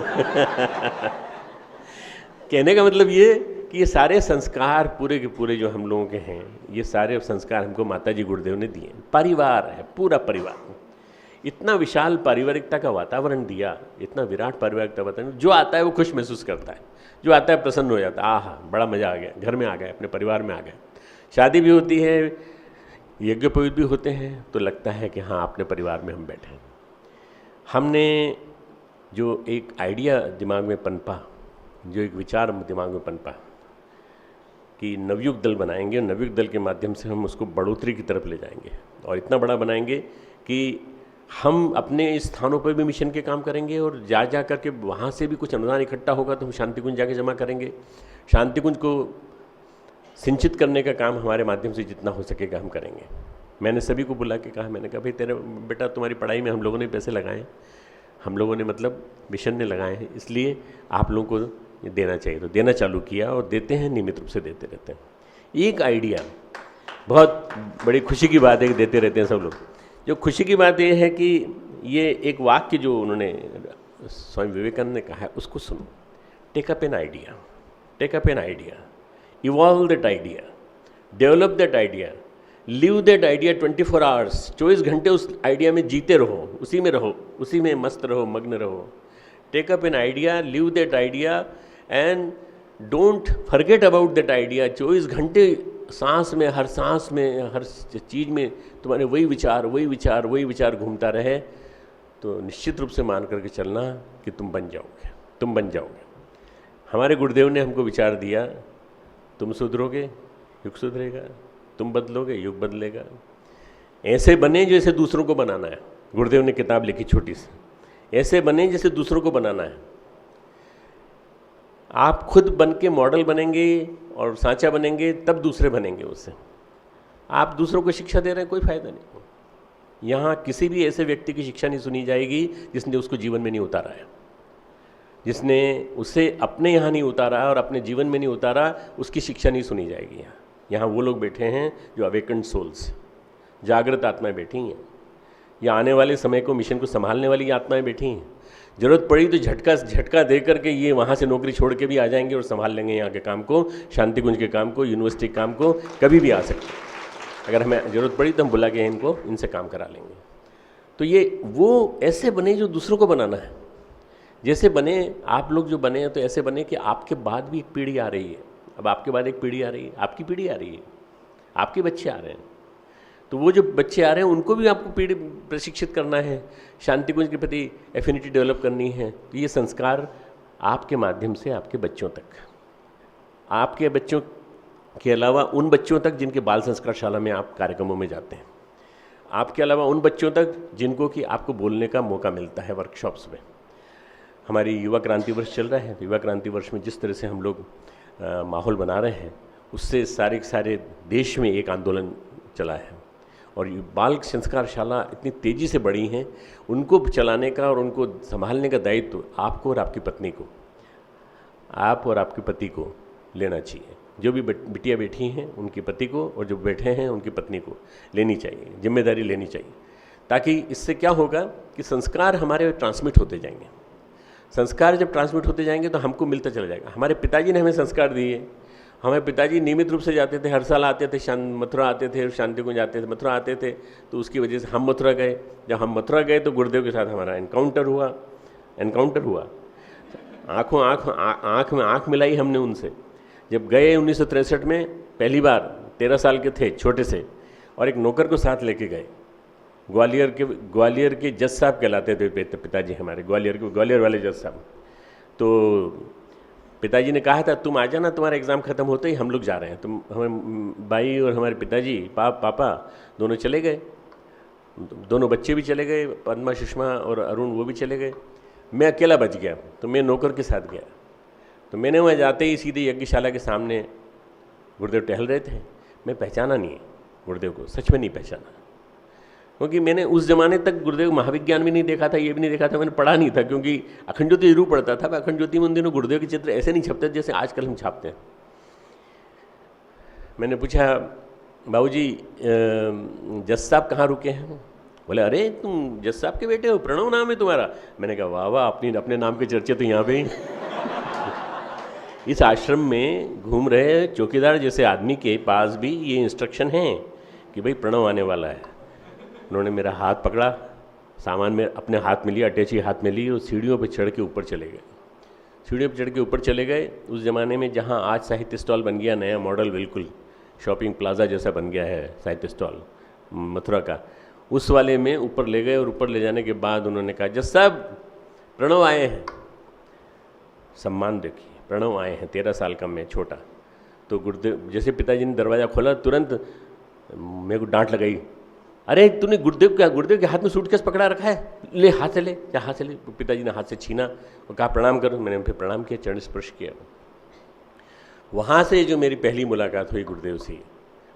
कहने का मतलब ये कि ये सारे संस्कार पूरे के पूरे जो हम लोगों के हैं, ये सारे संस्कार हमको माता जी गुरुदेव ने दिए। परिवार है, पूरा परिवार, इतना विशाल पारिवारिकता का वातावरण दिया, इतना विराट पारिवारिकता वातावरण, जो आता है वो खुश महसूस करता है, जो आता है प्रसन्न हो जाता है। आहा बड़ा मज़ा आ गया, घर में आ गए, अपने परिवार में आ गए। शादी भी होती है, यज्ञोपवीत भी होते हैं, तो लगता है कि हाँ अपने परिवार में हम बैठे हैं। हमने जो एक आइडिया दिमाग में पनपा, जो एक विचार दिमाग में पनपा, कि नवयुग दल बनाएंगे और नवयुग दल के माध्यम से हम उसको बढ़ोतरी की तरफ ले जाएंगे और इतना बड़ा बनाएंगे कि हम अपने स्थानों पर भी मिशन के काम करेंगे और जा करके वहाँ से भी कुछ अनुदान इकट्ठा होगा तो हम शांति कुंज जाके जमा करेंगे। शांति कुंज को सिंचित करने का काम हमारे माध्यम से जितना हो सकेगा हम करेंगे। मैंने सभी को बुला के कहा, मैंने कहा भाई तेरे बेटा तुम्हारी पढ़ाई में हम लोगों ने पैसे लगाए, हम लोगों ने मतलब मिशन ने लगाए हैं, इसलिए आप लोगों को देना चाहिए। तो देना चालू किया और देते हैं, नियमित रूप से देते रहते हैं। एक आइडिया, बहुत बड़ी खुशी की बात है कि देते रहते हैं सब लोग। जो खुशी की बात ये है कि ये एक वाक्य जो उन्होंने स्वामी विवेकानंद ने कहा है उसको सुनो, take up an idea, take up an idea, evolve that idea, develop that idea, live that idea 24 hours, 24 घंटे उस आइडिया में जीते रहो, उसी में रहो, उसी में मस्त रहो, मग्न रहो। Take up an idea, live that idea and don't forget about that idea. 24 घंटे सांस में, हर सांस में, हर चीज़ में तुम्हारे वही विचार, वही विचार, वही विचार घूमता रहे तो निश्चित रूप से मान करके चलना कि तुम बन जाओगे, तुम बन जाओगे। हमारे गुरुदेव ने हमको विचार दिया, तुम सुधरोगे युग सुधरेगा, तुम बदलोगे युग बदलेगा। ऐसे बने जैसे दूसरों को बनाना है। गुरुदेव ने किताब लिखी छोटी सी, ऐसे बने जैसे दूसरों को बनाना है। आप खुद बन के मॉडल बनेंगे और सांचा बनेंगे तब दूसरे बनेंगे उससे। आप दूसरों को शिक्षा दे रहे हैं, कोई फायदा नहीं। यहाँ किसी भी ऐसे व्यक्ति की शिक्षा नहीं सुनी जाएगी जिसने उसको जीवन में नहीं उतारा है, जिसने उसे अपने यहाँ नहीं उतारा और अपने जीवन में नहीं उतारा, उसकी शिक्षा नहीं सुनी जाएगी। यहाँ वो लोग बैठे हैं जो अवेकन्ड सोल्स, जागृत आत्माएं बैठी हैं। या आने वाले समय को, मिशन को संभालने वाली आत्माएं बैठी हैं। जरूरत पड़ी तो झटका दे करके ये वहाँ से नौकरी छोड़ के भी आ जाएंगे और संभाल लेंगे यहाँ के काम को, शांति कुंज के काम को, यूनिवर्सिटी के काम को, कभी भी आ सकते हैं। अगर हमें ज़रूरत पड़ी तो हम बुला के इनको, इनसे काम करा लेंगे। तो ये वो ऐसे बने जो दूसरों को बनाना है। जैसे बने आप लोग जो बने हैं तो ऐसे बने कि आपके बाद भी एक पीढ़ी आ रही है। अब आपके बाद एक पीढ़ी आ रही है, आपकी पीढ़ी आ रही है, आपके बच्चे आ रहे हैं। तो वो जो बच्चे आ रहे हैं उनको भी आपको पीढ़ी प्रशिक्षित करना है, शांति कुंज के प्रति एफिनिटी डेवलप करनी है। तो ये संस्कार आपके माध्यम से आपके बच्चों तक, आपके बच्चों के अलावा उन बच्चों तक जिनके बाल संस्कार शाला में आप कार्यक्रमों में जाते हैं, आपके अलावा उन बच्चों तक जिनको कि आपको बोलने का मौका मिलता है वर्कशॉप्स में। हमारी युवा क्रांति वर्ष चल रहा है, युवा क्रांति वर्ष में जिस तरह से हम लोग माहौल बना रहे हैं उससे सारे देश में एक आंदोलन चला है। और बाल संस्कार शाला इतनी तेज़ी से बढ़ी हैं, उनको चलाने का और उनको संभालने का दायित्व आपको और आपकी पत्नी को, आप और आपके पति को लेना चाहिए। जो भी बिटिया बैठी हैं उनके पति को, और जो बैठे हैं उनकी पत्नी को लेनी चाहिए, जिम्मेदारी लेनी चाहिए। ताकि इससे क्या होगा कि संस्कार हमारे ट्रांसमिट होते जाएंगे। संस्कार जब ट्रांसमिट होते जाएंगे तो हमको मिलता चला जाएगा। हमारे पिताजी ने हमें संस्कार दिए। हमारे पिताजी नियमित रूप से जाते थे, हर साल आते थे, मथुरा आते थे, शांति कुंज आते थे, मथुरा आते थे। तो उसकी वजह से हम मथुरा गए। जब हम मथुरा गए तो गुरुदेव के साथ हमारा एनकाउंटर हुआ। आँख में आँख मिलाई हमने उनसे। जब गए 1963 में पहली बार, 13 साल के थे, छोटे से, और एक नौकर को साथ लेके गए। ग्वालियर के जज साहब कहलाते थे पिताजी हमारे, ग्वालियर वाले जज साहब। तो पिताजी ने कहा था तुम आ जाना, तुम्हारा एग्ज़ाम ख़त्म होते ही हम लोग जा रहे हैं। तुम, हमें बाई और हमारे पिताजी, पापा दोनों चले गए। दोनों बच्चे भी चले गए, पद्मा, सुषमा और अरुण, वो भी चले गए। मैं अकेला बच गया। तो मैं नौकर के साथ गया। तो मैंने वहाँ जाते ही सीधे यज्ञशाला के सामने गुरुदेव टहल रहे थे। मैं पहचाना नहीं गुरुदेव को, सच में नहीं पहचाना, क्योंकि मैंने उस ज़माने तक गुरुदेव महाविज्ञान भी नहीं देखा था, ये भी नहीं देखा था, मैंने पढ़ा नहीं था। क्योंकि अखंड ज्योति जरूर पढ़ता था। अखंड ज्योति में उन दिनों गुरुदेव के चित्र ऐसे नहीं छपते जैसे आजकल हम छापते हैं। मैंने पूछा, बाबूजी जज साहब कहाँ रुके हैं? बोले, अरे तुम जज साहब के बेटे हो, प्रणव नाम है तुम्हारा। मैंने कहा वाह वाह, अपने नाम के चर्चे तो यहाँ पे ही। इस आश्रम में घूम रहे चौकीदार जैसे आदमी के पास भी ये इंस्ट्रक्शन है कि भाई प्रणव आने वाला है। उन्होंने मेरा हाथ पकड़ा, सामान में अपने हाथ में लिया, अटैची हाथ में ली, और सीढ़ियों पर चढ़ के ऊपर चले गए। सीढ़ियों पर चढ़ के ऊपर चले गए। उस ज़माने में जहाँ आज साहित्य स्टॉल बन गया, नया मॉडल, बिल्कुल शॉपिंग प्लाजा जैसा बन गया है साहित्य स्टॉल मथुरा का, उस वाले में ऊपर ले गए। और ऊपर ले जाने के बाद उन्होंने कहा, जज साहब प्रणव आए हैं। सम्मान देखिए, प्रणव आए हैं, 13 साल का मैं, छोटा। तो गुरुदेव जैसे पिताजी ने दरवाज़ा खोला तुरंत मेरे को डांट लगाई, अरे तूने गुरुदेव के हाथ में सूटकेस पकड़ा रखा है, ले हाथ से ले, क्या हाथ से ले। पिताजी ने हाथ से छीना और कहा प्रणाम करो। मैंने फिर प्रणाम किया, चरण स्पर्श किया। वहाँ से जो मेरी पहली मुलाकात हुई गुरुदेव से,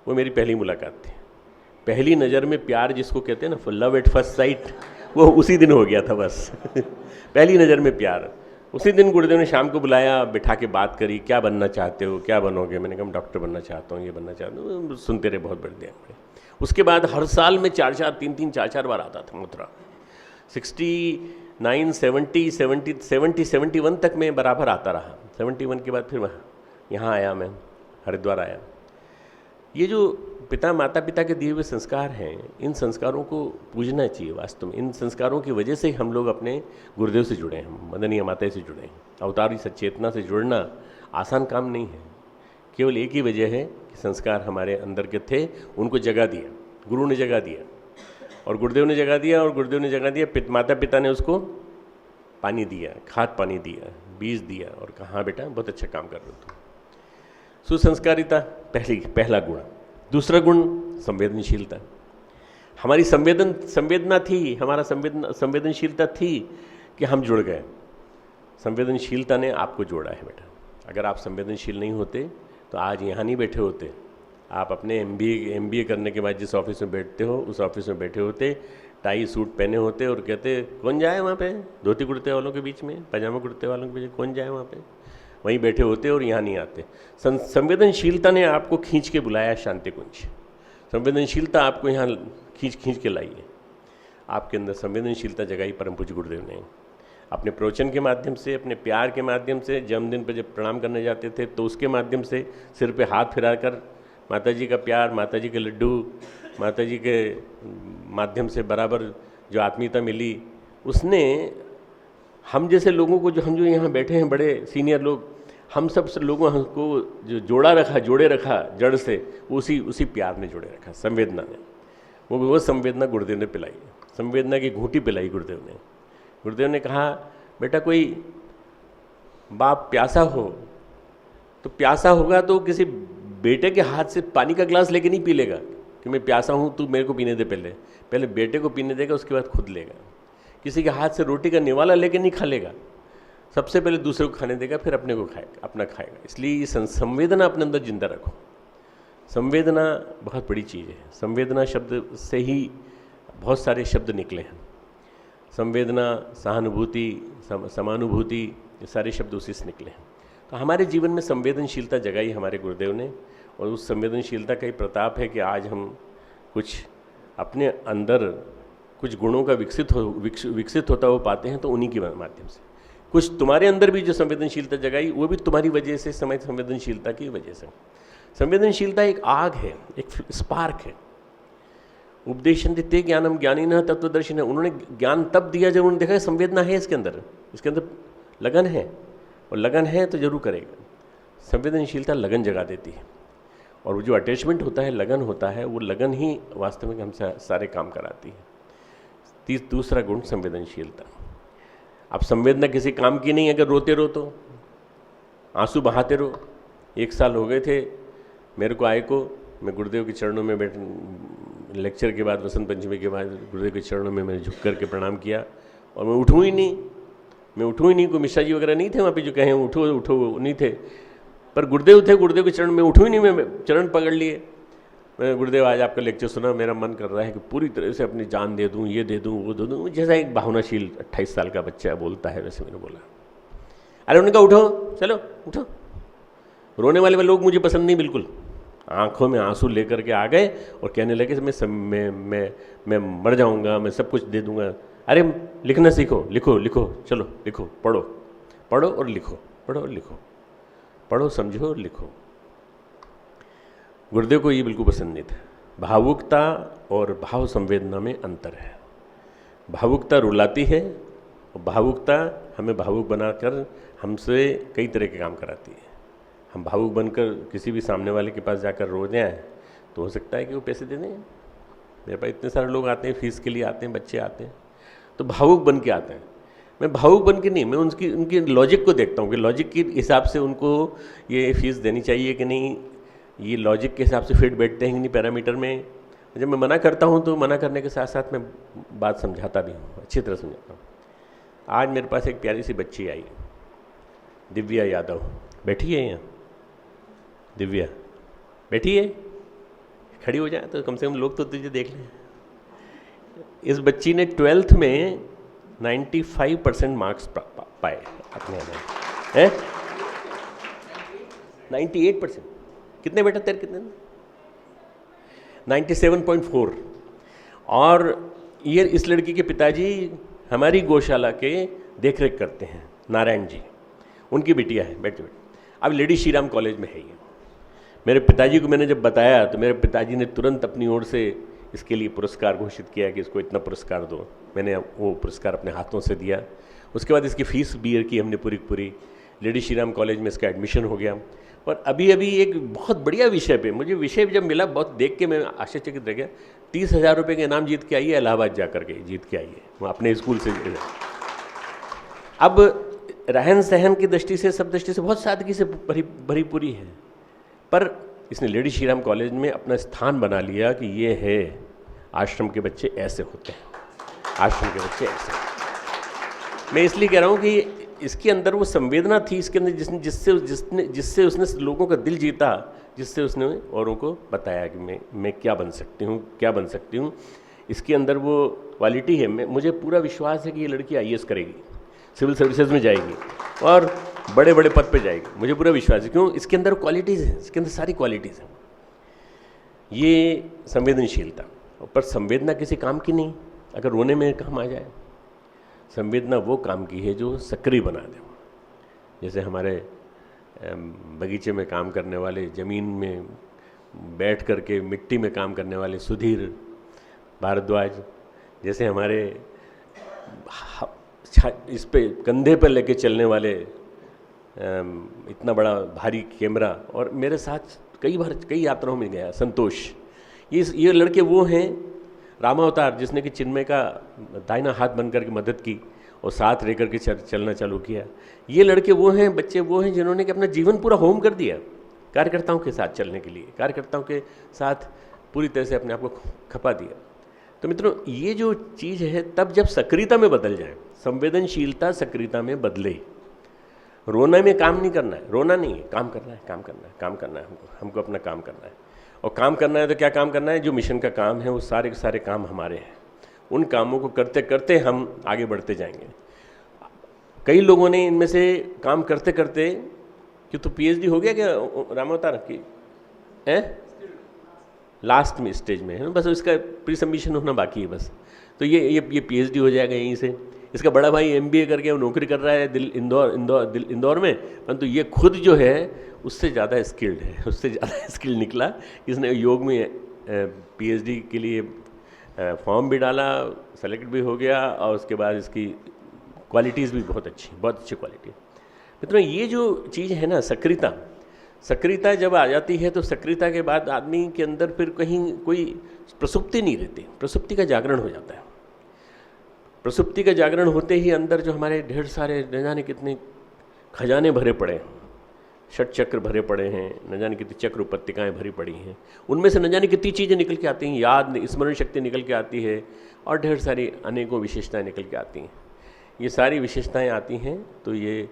वो मेरी पहली मुलाकात थी। पहली नज़र में प्यार जिसको कहते हैं ना, लव एट फर्स्ट साइट, वो उसी दिन हो गया था बस। पहली नज़र में प्यार। उसी दिन गुरुदेव ने शाम को बुलाया, बिठा के बात करी, क्या बनना चाहते हो, क्या बनोगे। मैंने कहा डॉक्टर बनना चाहता हूँ, ये बनना चाहता हूँ। सुनते रहे, बहुत बढ़िया। उसके बाद हर साल में 4-4 बार आता था मथुरा। 69, 70, 71 तक मैं बराबर आता रहा। 71 के बाद फिर यहाँ आया, मैं हरिद्वार आया। ये जो पिता माता पिता के दिए हुए संस्कार हैं, इन संस्कारों को पूजना चाहिए। वास्तव में इन संस्कारों की वजह से हम लोग अपने गुरुदेव से जुड़े हैं, मदनीय माता से जुड़े हैं। अवतारी सचेतना से जुड़ना आसान काम नहीं है। केवल एक ही वजह है कि संस्कार हमारे अंदर के थे, उनको जगा दिया, गुरु ने जगा दिया और गुरुदेव ने जगा दिया और गुरुदेव ने जगा दिया। माता पिता ने उसको पानी दिया, खाद पानी दिया, बीज दिया और कहा हाँ बेटा बहुत अच्छा काम कर रहे हो तुम। सुसंस्कारिता पहला गुण। दूसरा गुण संवेदनशीलता। हमारी संवेदना थी, हमारा संवेदनशीलता थी कि हम जुड़ गए। संवेदनशीलता ने आपको जोड़ा है बेटा। अगर आप संवेदनशील नहीं होते तो आज यहाँ नहीं बैठे होते। आप अपने MBA करने के बाद जिस ऑफिस में बैठते हो, उस ऑफिस में बैठे होते, टाई सूट पहने होते और कहते कौन जाए वहाँ पे, धोती कुर्ते वालों के बीच में, पजामा कुर्ते वालों के बीच में कौन जाए वहाँ पे, वहीं बैठे होते और यहाँ नहीं आते। संवेदनशीलता ने आपको खींच के बुलाया शांति कुंज। संवेदनशीलता आपको यहाँ खींच के लाई है। आपके अंदर संवेदनशीलता जगाई परम पूज्य गुरुदेव ने अपने प्रवचन के माध्यम से, अपने प्यार के माध्यम से। जन्मदिन पर जब प्रणाम करने जाते थे तो उसके माध्यम से सिर पे हाथ फिराकर माता जी का प्यार, माता जी के लड्डू, माता जी के माध्यम से बराबर जो आत्मीयता मिली, उसने हम जैसे लोगों को, हम जो यहाँ बैठे हैं बड़े सीनियर लोग, हम सब लोगों को जो जोड़े रखा जड़ से, उसी प्यार ने जोड़े रखा, संवेदना ने। वो संवेदना गुरुदेव ने पिलाई, संवेदना की घूंटी पिलाई गुरुदेव ने। गुरुदेव ने कहा बेटा कोई बाप प्यासा हो तो प्यासा होगा तो किसी बेटे के हाथ से पानी का गिलास लेके नहीं पी लेगा कि मैं प्यासा हूँ तू मेरे को पीने दे, पहले बेटे को पीने देगा, उसके बाद खुद लेगा। किसी के हाथ से रोटी का निवाला लेके नहीं खा लेगा, सबसे पहले दूसरे को खाने देगा, फिर अपने को खाएगा, अपना खाएगा। इसलिए संवेदना अपने अंदर जिंदा रखो। संवेदना बहुत बड़ी चीज़ है। संवेदना शब्द से ही बहुत सारे शब्द निकले हैं। संवेदना, सहानुभूति, समानुभूति, ये सारे शब्द उसी से निकले हैं। तो हमारे जीवन में संवेदनशीलता जगाई हमारे गुरुदेव ने, और उस संवेदनशीलता का ही प्रताप है कि आज हम कुछ अपने अंदर कुछ गुणों का विकसित होता हुआ पाते हैं, तो उन्हीं के माध्यम से। कुछ तुम्हारे अंदर भी जो संवेदनशीलता जगाई, वो भी तुम्हारी वजह से, संवेदनशीलता की वजह से। संवेदनशीलता एक आग है, एक स्पार्क है। उपदेशन्ति ते ज्ञानम ज्ञानिनः तत्वदर्शिनः। उन्होंने ज्ञान तब दिया जब उन्होंने देखा संवेदना है इसके अंदर लगन है, और लगन है तो जरूर करेगा। संवेदनशीलता लगन जगा देती है, और वो जो अटैचमेंट होता है, लगन होता है, वो लगन ही वास्तव में हमसे सारे काम कराती है। दूसरा गुण संवेदनशीलता। अब संवेदना किसी काम की नहीं, अगर रोते रहो तो आंसू बहाते रहो। 1 साल हो गए थे मेरे को आए को, मैं गुरुदेव के चरणों में लेक्चर के बाद, वसंत पंचमी के बाद गुरुदेव के चरणों में मैंने झुक करके प्रणाम किया, और मैं उठूँ ही नहीं। कोई मिश्रा जी वगैरह नहीं थे वहाँ पे जो कहें उठो नहीं थे, पर गुरुदेव थे, गुरुदेव के चरण में उठूँ ही नहीं। मैं चरण पकड़ लिए। मैं गुरुदेव आज आपका लेक्चर सुना, मेरा मन कर रहा है कि पूरी तरह से अपनी जान दे दूँ, ये दे दूँ, वो दे दूँ। जैसा एक भावनाशील 28 साल का बच्चा बोलता है, वैसे मैंने बोला। अरे उन्होंने कहा उठो, चलो उठो। रोने वाले लोग मुझे पसंद नहीं बिल्कुल। आंखों में आंसू लेकर के आ गए और कहने लगे मैं मर जाऊंगा, मैं सब कुछ दे दूंगा। अरे लिखना सीखो, लिखो, चलो लिखो, पढ़ो और लिखो, पढ़ो समझो और लिखो। गुरुदेव को ये बिल्कुल पसंद नहीं था। भावुकता और भाव संवेदना में अंतर है। भावुकता रुलाती है, और भावुकता हमें भावुक बनाकर हमसे कई तरह के काम कराती है। हम भावुक बनकर किसी भी सामने वाले के पास जाकर रो जाएं तो हो सकता है कि वो पैसे दे दें। मेरे पास इतने सारे लोग आते हैं, फीस के लिए आते हैं, बच्चे आते हैं, तो भावुक बन के आते हैं। मैं भावुक बन के नहीं, मैं उनकी लॉजिक को देखता हूँ कि लॉजिक के हिसाब से उनको ये फीस देनी चाहिए कि नहीं, ये लॉजिक के हिसाब से फिट बैठते हैं कि नहीं पैरामीटर में। जब मैं मना करता हूँ तो मना करने के साथ साथ मैं बात समझाता भी हूँ, अच्छी तरह समझाता हूँ। आज मेरे पास एक प्यारी सी बच्ची आई, दिव्या यादव, बैठी है यहाँ, दिव्या बैठी है, खड़ी हो जाए तो कम से कम लोग तो तुझे देख लें। इस बच्ची ने 12th में 95% मार्क्स पाए अपने हैं, 98%। कितने बेटा तेरे कितने? 97.4। और ये इस लड़की के पिताजी हमारी गौशाला के देख रेख करते हैं, नारायण जी, उनकी बिटिया है। बैठे अब लेडी श्री राम कॉलेज में है ये। मेरे पिताजी को मैंने जब बताया तो मेरे पिताजी ने तुरंत अपनी ओर से इसके लिए पुरस्कार घोषित किया कि इसको इतना पुरस्कार दो। मैंने वो पुरस्कार अपने हाथों से दिया। उसके बाद इसकी फ़ीस बीयर की हमने पूरी लेडी श्री राम कॉलेज में इसका एडमिशन हो गया। और अभी एक बहुत बढ़िया विषय पे, मुझे विषय जब मिला बहुत देख के मैं आश्चर्यचकित रह गया। 30,000 रुपये के इनाम जीत के आई है, इलाहाबाद जा करके जीत के आई है, वो अपने स्कूल से। अब रहन सहन की दृष्टि से, सब दृष्टि से बहुत सादगी से भरी पूरी है, पर इसने लेडी श्री राम कॉलेज में अपना स्थान बना लिया कि ये है आश्रम के बच्चे ऐसे होते हैं, आश्रम के बच्चे ऐसे। मैं इसलिए कह रहा हूँ कि इसके अंदर वो संवेदना थी, इसके अंदर जिससे उसने लोगों का दिल जीता, जिससे उसने औरों को बताया कि मैं क्या बन सकती हूँ। इसके अंदर वो क्वालिटी है। मुझे पूरा विश्वास है कि ये लड़की IAS करेगी, सिविल सर्विसेज में जाएगी और बड़े बड़े पद पे जाएगी। मुझे पूरा विश्वास है। क्यों? इसके अंदर क्वालिटीज़ हैं, इसके अंदर सारी क्वालिटीज़ हैं। ये संवेदनशीलता, पर संवेदना किसी काम की नहीं अगर रोने में काम आ जाए। संवेदना वो काम की है जो सक्रिय बना दे। जैसे हमारे बगीचे में काम करने वाले, ज़मीन में बैठ करके मिट्टी में काम करने वाले सुधीर भारद्वाज, जैसे हमारे इस पे कंधे पर लेके चलने वाले इतना बड़ा भारी कैमरा, और मेरे साथ कई यात्राओं में गया संतोष। ये लड़के वो हैं, रामावतार जिसने कि चिन्मय का दाहिना हाथ बन करके मदद की और साथ रह करके चलना चालू किया। ये लड़के वो हैं, बच्चे वो हैं जिन्होंने कि अपना जीवन पूरा होम कर दिया कार्यकर्ताओं के साथ चलने के लिए, कार्यकर्ताओं के साथ पूरी तरह से अपने आप को खपा दिया। तो मित्रों, ये जो चीज़ है तब जब सक्रियता में बदल जाए, संवेदनशीलता सक्रियता में बदले। रोना में काम नहीं करना है, रोना नहीं है, काम करना है, काम करना है हमको अपना काम करना है। और काम करना है तो क्या काम करना है? जो मिशन का काम है वो सारे के सारे काम हमारे हैं। उन कामों को करते करते हम आगे बढ़ते जाएंगे। कई लोगों ने इनमें से काम करते करते, कि तो PhD हो गया क्या रामावतार की? लास्ट में स्टेज में है, बस इसका प्री सबमिशन होना बाकी है बस। तो ये PhD हो जाएगा यहीं से। इसका बड़ा भाई MBA करके वो नौकरी कर रहा है इंदौर में, परंतु ये खुद जो है उससे ज़्यादा स्किल्ड है, उससे ज़्यादा स्किल्ड निकला। इसने योग में PhD के लिए फॉर्म भी डाला, सेलेक्ट भी हो गया, और उसके बाद इसकी क्वालिटीज़ भी बहुत अच्छी क्वालिटी। मित्रों, ये जो चीज़ है ना, सक्रियता जब आ जाती है तो सक्रियता के बाद आदमी के अंदर फिर कहीं कोई प्रसुप्ति नहीं रहती, प्रसुप्ति का जागरण हो जाता है। प्रसुप्ति का जागरण होते ही अंदर जो हमारे ढेर सारे न जाने कितने खजाने भरे पड़े हैं, षट चक्र भरे पड़े हैं, न जाने कितनी चक्र उपत्यकाएँ भरी पड़ी हैं, उनमें से न जाने कितनी चीज़ें निकल के आती हैं, याद स्मरण शक्ति निकल के आती है, और ढेर सारी अनेकों विशेषताएं निकल के आती हैं। ये सारी विशेषताएं आती हैं तो ये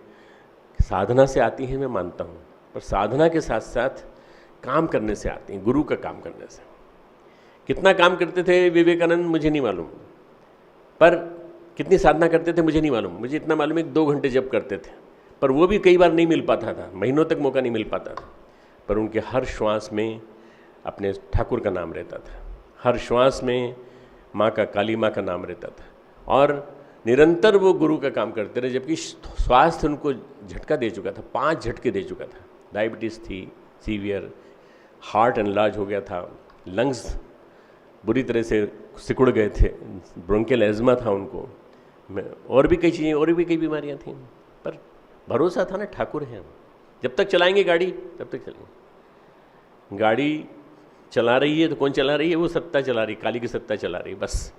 साधना से आती हैं, मैं मानता हूँ, पर साधना के साथ साथ काम करने से आती हैं, गुरु का काम करने से। कितना काम करते थे विवेकानंद मुझे नहीं मालूम, पर कितनी साधना करते थे मुझे नहीं मालूम। मुझे इतना मालूम है कि 2 घंटे जप करते थे, पर वो भी कई बार नहीं मिल पाता था, महीनों तक मौका नहीं मिल पाता था, पर उनके हर श्वास में अपने ठाकुर का नाम रहता था, हर श्वास में माँ का, काली माँ का नाम रहता था, और निरंतर वो गुरु का काम करते रहे। जबकि स्वास्थ्य उनको झटका दे चुका था, 5 झटके दे चुका था। डायबिटीज़ थी सीवियर, हार्ट एनलार्ज हो गया था, लंग्स बुरी तरह से सिकुड़ गए थे, ब्रोंकियल एज़मा था उनको, और भी कई चीज़ें, और भी कई बीमारियां थीं, पर भरोसा था ना, ठाकुर हैं। जब तक चलाएंगे गाड़ी तब तक चलेंगे। गाड़ी चला रही है तो कौन चला रही है? वो सत्ता चला रही, काली की सत्ता चला रही बस।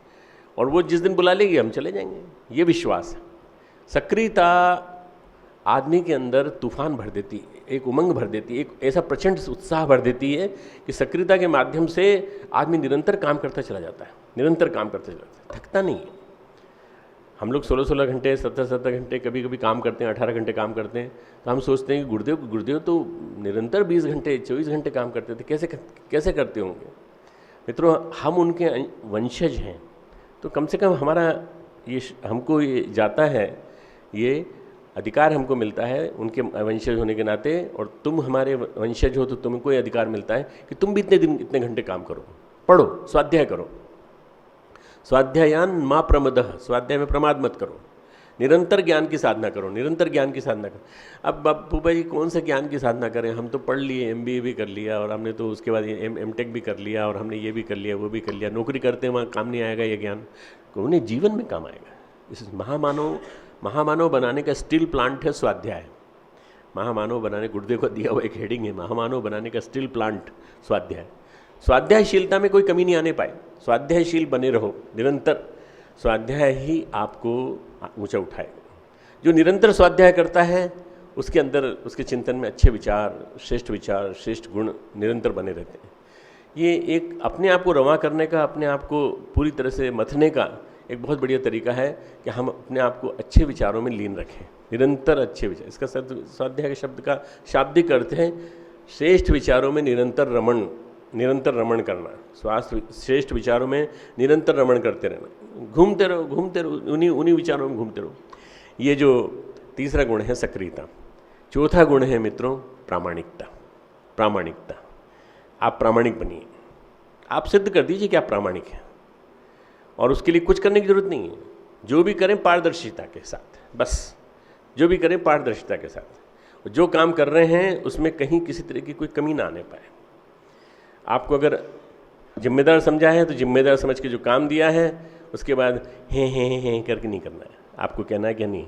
और वो जिस दिन बुला लेगी हम चले जाएंगे, ये विश्वास है। सक्रियता आदमी के अंदर तूफान भर देती है, एक उमंग भर देती है, एक ऐसा प्रचंड उत्साह भर देती है कि सक्रियता के माध्यम से आदमी निरंतर काम करता चला जाता है, निरंतर काम करता चला जाता है, थकता नहीं है। हम लोग 16-16 घंटे 17-17 घंटे कभी कभी काम करते हैं, 18 घंटे काम करते हैं, तो हम सोचते हैं कि गुरुदेव तो निरंतर 20 घंटे 24 घंटे काम करते थे, कैसे करते होंगे। मित्रों, हम उनके वंशज हैं, तो कम से कम हमारा हमको ये जाता है, ये अधिकार हमको मिलता है उनके वंशज होने के नाते, और तुम हमारे वंशज हो तो तुमको ये अधिकार मिलता है कि तुम भी इतने घंटे काम करो, पढ़ो, स्वाध्याय करो। स्वाध्यायान माँ प्रमदः, स्वाध्याय में प्रमाद मत करो, निरंतर ज्ञान की साधना करो, निरंतर ज्ञान की साधना करो। अब फूफा जी कौन सा ज्ञान की साधना करें, हम तो पढ़ लिए, MBA भी कर लिया, और हमने तो उसके बाद MTech भी कर लिया, और हमने ये भी कर लिया, वो भी कर लिया, नौकरी करते हैं वहाँ काम नहीं आएगा ये ज्ञान, उन्हें जीवन में काम आएगा। इस महामानव बनाने का स्टील प्लांट है स्वाध्याय। महामानव बनाने, गुरुदेव को दिया हुआ एक हेडिंग है, महामानव बनाने का स्टील प्लांट स्वाध्याय। स्वाध्यायशीलता में कोई कमी नहीं आने पाए, स्वाध्यायशील बने रहो निरंतर, स्वाध्याय ही आपको ऊंचा उठाएगा। जो निरंतर स्वाध्याय करता है उसके अंदर, उसके चिंतन में अच्छे विचार, श्रेष्ठ गुण निरंतर बने रहते हैं। ये एक अपने आप को रवा करने का, अपने आप को पूरी तरह से मथने का एक बहुत बढ़िया तरीका है कि हम अपने आप को अच्छे विचारों में लीन रखें, निरंतर अच्छे विचार। इसका स्वाध्याय के शब्द का शाब्दिक अर्थ है श्रेष्ठ विचारों में निरंतर रमण करना, श्रेष्ठ विचारों में निरंतर रमण करते रहना, घूमते रहो, उन्हीं विचारों में घूमते रहो। ये जो तीसरा गुण है सक्रियता। चौथा गुण है मित्रों प्रामाणिकता। आप प्रामाणिक बनिए, आप सिद्ध कर दीजिए कि आप प्रामाणिक हैं, और उसके लिए कुछ करने की जरूरत नहीं है। जो भी करें पारदर्शिता के साथ, बस जो भी करें पारदर्शिता के साथ, जो काम कर रहे हैं उसमें कहीं किसी तरह की कोई कमी ना आने पाए। आपको अगर जिम्मेदार समझा है तो जिम्मेदार समझ के जो काम दिया है उसके बाद हे करके नहीं करना है। आपको कहना है कि नहीं,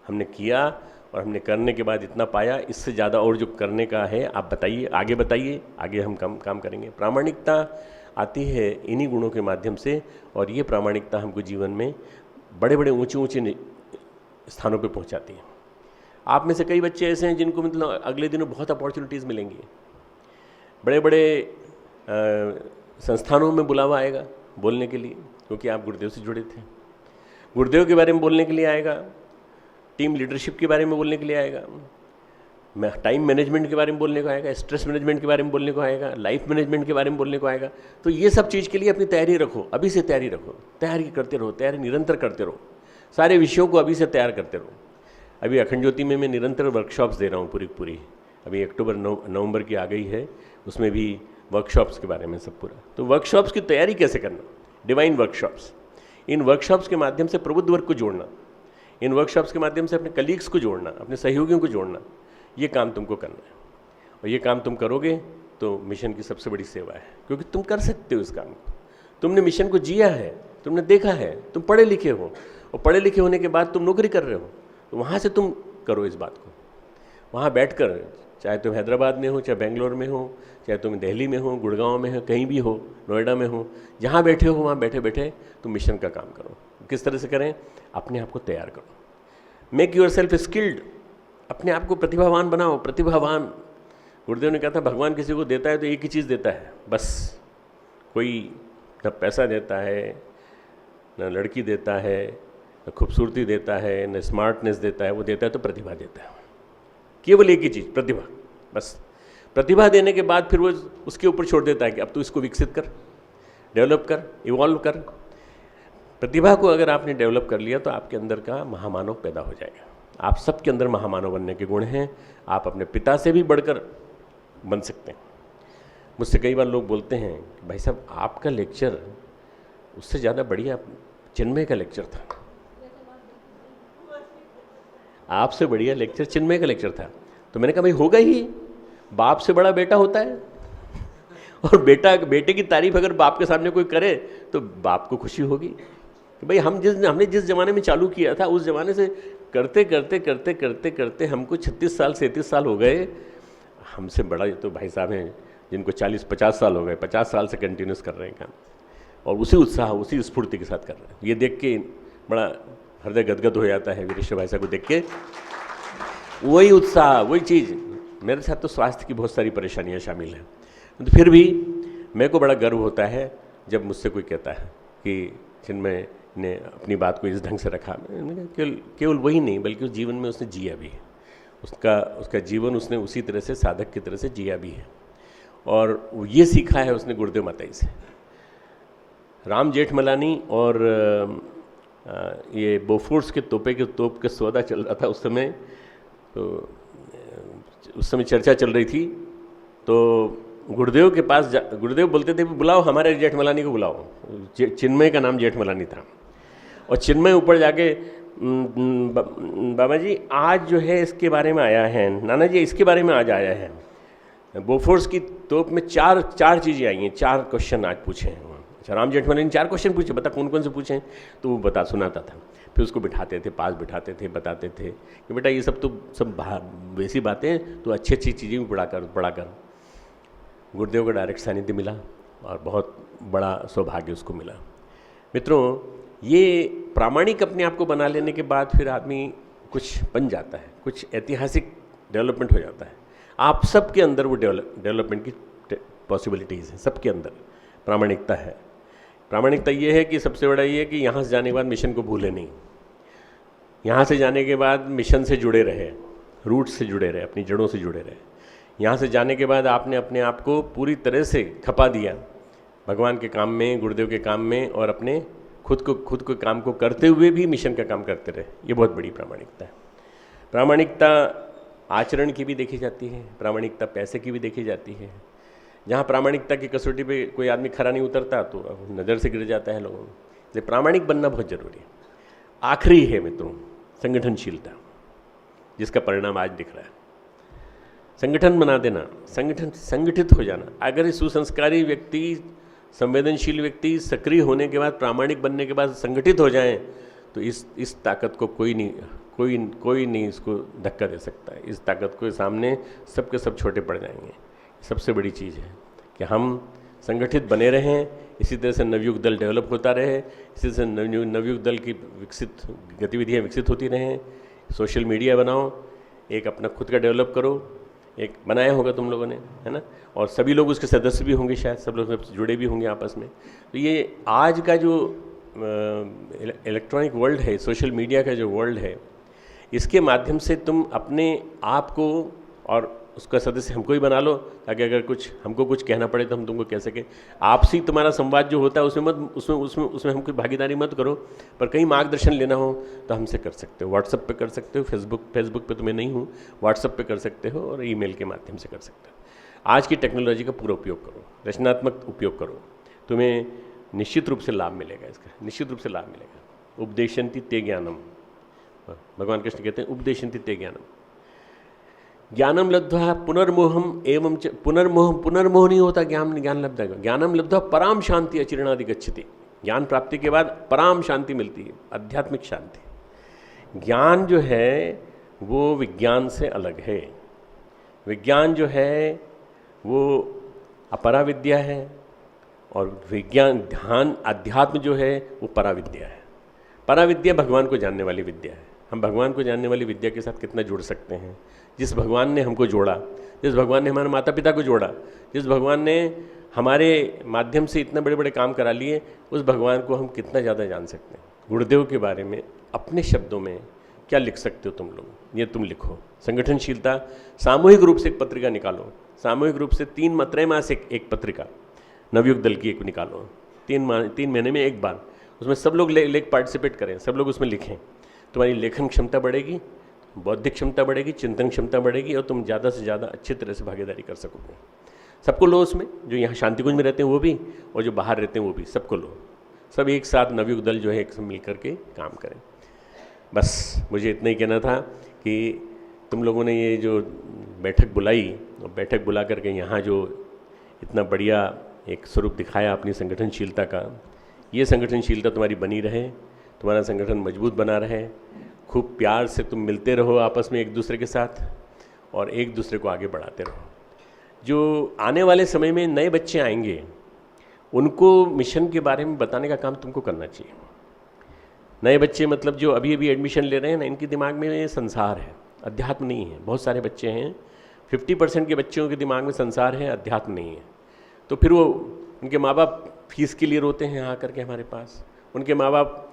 हमने किया और हमने करने के बाद इतना पाया, इससे ज़्यादा और जो करने का है आप बताइए, आगे हम काम करेंगे। प्रामाणिकता आती है इन्हीं गुणों के माध्यम से, और ये प्रामाणिकता हमको जीवन में बड़े बड़े ऊंचे स्थानों पे पहुंचाती है। आप में से कई बच्चे ऐसे हैं जिनको मतलब अगले दिनों बहुत अपॉर्चुनिटीज़ मिलेंगी, बड़े बड़े संस्थानों में बुलावा आएगा बोलने के लिए, क्योंकि आप गुरुदेव से जुड़े थे। गुरुदेव के बारे में बोलने के लिए आएगा, टीम लीडरशिप के बारे में बोलने के लिए आएगा, टाइम मैनेजमेंट के बारे में बोलने को आएगा, स्ट्रेस मैनेजमेंट के बारे में बोलने को आएगा, लाइफ मैनेजमेंट के बारे में बोलने को आएगा। तो ये सब चीज़ के लिए अपनी तैयारी रखो, अभी से तैयारी रखो, तैयारी करते रहो, तैयारी निरंतर करते रहो, सारे विषयों को अभी से तैयार करते रहो। अभी अखंड ज्योति में मैं निरंतर वर्कशॉप्स दे रहा हूँ पूरी। अभी अक्टूबर नवंबर की आ गई है, उसमें भी वर्कशॉप्स के बारे में सब पूरा। तो वर्कशॉप्स की तैयारी कैसे करना, डिवाइन वर्कशॉप्स। इन वर्कशॉप्स के माध्यम से प्रबुद्ध वर्ग को जोड़ना, इन वर्कशॉप्स के माध्यम से अपने कलीग्स को जोड़ना, अपने सहयोगियों को जोड़ना, ये काम तुमको करना है। और ये काम तुम करोगे तो मिशन की सबसे बड़ी सेवा है, क्योंकि तुम कर सकते हो इस काम को। तुमने मिशन को जिया है, तुमने देखा है, तुम पढ़े लिखे हो, और पढ़े लिखे होने के बाद तुम नौकरी कर रहे हो, तो वहाँ से तुम करो इस बात को। वहाँ बैठकर, चाहे तुम हैदराबाद में हो, चाहे बेंगलोर में हो, चाहे तुम दिल्ली में हो, गुड़गांव में हो, कहीं भी हो, नोएडा में हो, जहाँ बैठे हो वहाँ बैठे बैठे तुम मिशन का काम करो। किस तरह से करें, अपने आप को तैयार करो, मेक योर सेल्फ स्किल्ड, अपने आप को प्रतिभावान बनाओ। प्रतिभावान, गुरुदेव ने कहा था भगवान किसी को देता है तो एक ही चीज़ देता है बस, कोई न पैसा देता है, न लड़की देता है, न खूबसूरती देता है, न स्मार्टनेस देता है, वो देता है तो प्रतिभा देता है। केवल एक ही चीज़, प्रतिभा, बस। प्रतिभा देने के बाद फिर वो उसके ऊपर छोड़ देता है कि अब तू इसको विकसित कर, डेवलप कर, इवॉल्व कर। प्रतिभा को अगर आपने डेवलप कर लिया तो आपके अंदर का महामानव पैदा हो जाएगा। आप सबके अंदर महामानव बनने के गुण हैं, आप अपने पिता से भी बढ़कर बन सकते हैं। मुझसे कई बार लोग बोलते हैं कि भाई साहब आपका लेक्चर उससे ज़्यादा बढ़िया चिन्मय का लेक्चर था, आपसे बढ़िया लेक्चर चिन्मय का लेक्चर था। तो मैंने कहा भाई होगा ही, बाप से बड़ा बेटा होता है, और बेटे की तारीफ अगर बाप के सामने कोई करे तो बाप को खुशी होगी कि भाई हमने जिस ज़माने में चालू किया था उस ज़माने से करते करते करते करते करते हमको 36 साल 37 साल हो गए। हमसे बड़ा तो भाई साहब हैं जिनको 40-50 साल हो गए, 50 साल से कंटिन्यूस कर रहे हैं काम, और उसी उत्साह उसी स्फूर्ति के साथ कर रहे हैं। ये देख के बड़ा हृदय गदगद हो जाता है वीरेश्वर भाई साहब को देख के। वही उत्साह, वही चीज़। मेरे साथ तो स्वास्थ्य की बहुत सारी परेशानियां शामिल हैं, तो फिर भी मेरे को बड़ा गर्व होता है जब मुझसे कोई कहता है कि चिन्मय ने अपनी बात को इस ढंग से रखा। केवल वही नहीं बल्कि उस जीवन में उसने जिया भी है, उसका जीवन उसने उसी तरह से साधक की तरह से जिया भी है, और ये सीखा है उसने गुरुदेव माताजी से। राम जेठमलानी और ये बोफोर्स के तोप के सौदा चल रहा था उस समय, तो उस समय चर्चा चल रही थी, तो गुरुदेव के पास गुरुदेव बोलते थे बुलाओ हमारे जेठमलानी को बुलाओ। चिन्मय का नाम जेठमलानी था, और चिन्मय ऊपर जाके बाबा जी आज जो है इसके बारे में आया है, नाना जी इसके बारे में आज आया है, बोफोर्स की तोप में चार चीज़ें आई हैं, 4 क्वेश्चन आज पूछे हैं। अच्छा, राम जेठमलानी ने 4 क्वेश्चन पूछे, बता कौन कौन से पूछे हैं, तो वो बता सुनाता था। फिर उसको बिठाते थे, पास बिठाते थे, बताते थे कि बेटा ये सब तो सब वैसी बातें, तो अच्छी चीज़ें भी पढ़ा कर। गुरुदेव का डायरेक्ट सानिध्य मिला और बहुत बड़ा सौभाग्य उसको मिला। मित्रों, ये प्रामाणिक अपने आप को बना लेने के बाद फिर आदमी कुछ बन जाता है, कुछ ऐतिहासिक डेवलपमेंट हो जाता है। आप सबके अंदर वो डेवलपमेंट की पॉसिबिलिटीज़ हैं, सबके अंदर प्रामाणिकता है। प्रामाणिकता ये है कि सबसे बड़ा ये है कि यहाँ से जाने के बाद मिशन को भूले नहीं, यहाँ से जाने के बाद मिशन से जुड़े रहे, रूट से जुड़े रहे, अपनी जड़ों से जुड़े रहे। यहाँ से जाने के बाद आपने अपने आप को पूरी तरह से खपा दिया भगवान के काम में, गुरुदेव के काम में, और अपने खुद को काम को करते हुए भी मिशन का काम करते रहे। ये बहुत बड़ी प्रामाणिकता है। प्रामाणिकता आचरण की भी देखी जाती है, प्रामाणिकता पैसे की भी देखी जाती है। जहाँ प्रामाणिकता की कसौटी पे कोई आदमी खरा नहीं उतरता तो नज़र से गिर जाता है लोगों को। इसलिए प्रामाणिक बनना बहुत ज़रूरी है। आखिरी है मित्रों संगठनशीलता, जिसका परिणाम आज दिख रहा है। संगठन बना देना, संगठित हो जाना। अगर इस सुसंस्कारी व्यक्ति, संवेदनशील व्यक्ति सक्रिय होने के बाद, प्रामाणिक बनने के बाद संगठित हो जाएं, तो इस ताकत को कोई नहीं इसको धक्का दे सकता है। इस ताकत के सामने सबके सब छोटे पड़ जाएंगे। सबसे बड़ी चीज़ है कि हम संगठित बने रहें, इसी तरह से नवयुग दल डेवलप होता रहे, इसी से नवयुग दल की विकसित गतिविधियाँ विकसित होती रहें। सोशल मीडिया बनाओ, एक अपना खुद का डेवलप करो, एक बनाया होगा तुम लोगों ने, है ना, और सभी लोग उसके सदस्य भी होंगे, शायद सब लोग जुड़े भी होंगे आपस में। तो ये आज का जो इलेक्ट्रॉनिक वर्ल्ड है, सोशल मीडिया का जो वर्ल्ड है, इसके माध्यम से तुम अपने आप को और उसका सदस्य हमको ही बना लो, ताकि अगर हमको कुछ कहना पड़े तो हम तुमको कह सकें। आपसी तुम्हारा संवाद जो होता है उसमें हमको भागीदारी मत करो, पर कहीं मार्गदर्शन लेना हो तो हमसे कर सकते हो। व्हाट्सएप पे कर सकते हो, फेसबुक पे तो मैं नहीं हूँ, व्हाट्सएप पे कर सकते हो, और ईमेल के माध्यम से कर सकते हो। आज की टेक्नोलॉजी का पूरा उपयोग करो, रचनात्मक उपयोग करो, तुम्हें निश्चित रूप से लाभ मिलेगा। इसका निश्चित रूप से लाभ मिलेगा। उपदेशन्ति ते ज्ञानम, भगवान कृष्ण कहते हैं उपदेशन्ति ते ज्ञानम। ज्ञानम लब्ध्वा पुनर्मोहम एवं पुनर्मोह नहीं होता, ज्ञान लब्धा। ज्ञानम लब्ध्वा पराम शांति अचिरणादि गच्छति। ज्ञान प्राप्ति के बाद पराम शांति मिलती है, आध्यात्मिक शांति। ज्ञान जो है वो विज्ञान से अलग है। विज्ञान जो है वो अपरा विद्या है, और विज्ञान ध्यान अध्यात्म जो है वो पराविद्या है। पराविद्या भगवान को जानने वाली विद्या है। हम भगवान को जानने वाली विद्या के साथ कितना जुड़ सकते हैं। जिस भगवान ने हमको जोड़ा, जिस भगवान ने हमारे माता पिता को जोड़ा, जिस भगवान ने हमारे माध्यम से इतने बड़े बड़े काम करा लिए, उस भगवान को हम कितना ज़्यादा जान सकते हैं। गुरुदेव के बारे में अपने शब्दों में क्या लिख सकते हो तुम लोग, ये तुम लिखो। संगठनशीलता, सामूहिक रूप से एक पत्रिका निकालो, सामूहिक रूप से 3 त्रैमासिक एक पत्रिका नवयुग दल की एक निकालो, 3 महीने में एक बार। उसमें सब लोग लेख पार्टिसिपेट करें, सब लोग उसमें लिखें। तुम्हारी लेखन क्षमता बढ़ेगी, बौद्धिक क्षमता बढ़ेगी, चिंतन क्षमता बढ़ेगी, और तुम ज़्यादा से ज़्यादा अच्छी तरह से भागीदारी कर सकोगे। सबको लो उसमें, जो यहाँ शांतिकुंज में रहते हैं वो भी, और जो बाहर रहते हैं वो भी, सबको लो। सब एक साथ नवयुग दल जो है एक साथ मिल करके काम करें। बस मुझे इतना ही कहना था कि तुम लोगों ने ये जो बैठक बुलाई, और बैठक बुला करके यहाँ जो इतना बढ़िया एक स्वरूप दिखाया अपनी संगठनशीलता का, ये संगठनशीलता तुम्हारी बनी रहे, तुम्हारा संगठन मजबूत बना रहे। खूब प्यार से तुम मिलते रहो आपस में एक दूसरे के साथ, और एक दूसरे को आगे बढ़ाते रहो। जो आने वाले समय में नए बच्चे आएंगे, उनको मिशन के बारे में बताने का काम तुमको करना चाहिए। नए बच्चे मतलब जो अभी अभी एडमिशन ले रहे हैं ना, इनके दिमाग में ये संसार है, अध्यात्म नहीं है। बहुत सारे बच्चे हैं, 50% के बच्चों के दिमाग में संसार है, अध्यात्म नहीं है। तो फिर वो उनके माँ बाप फीस के लिए रोते हैं आकर के हमारे पास। उनके माँ बाप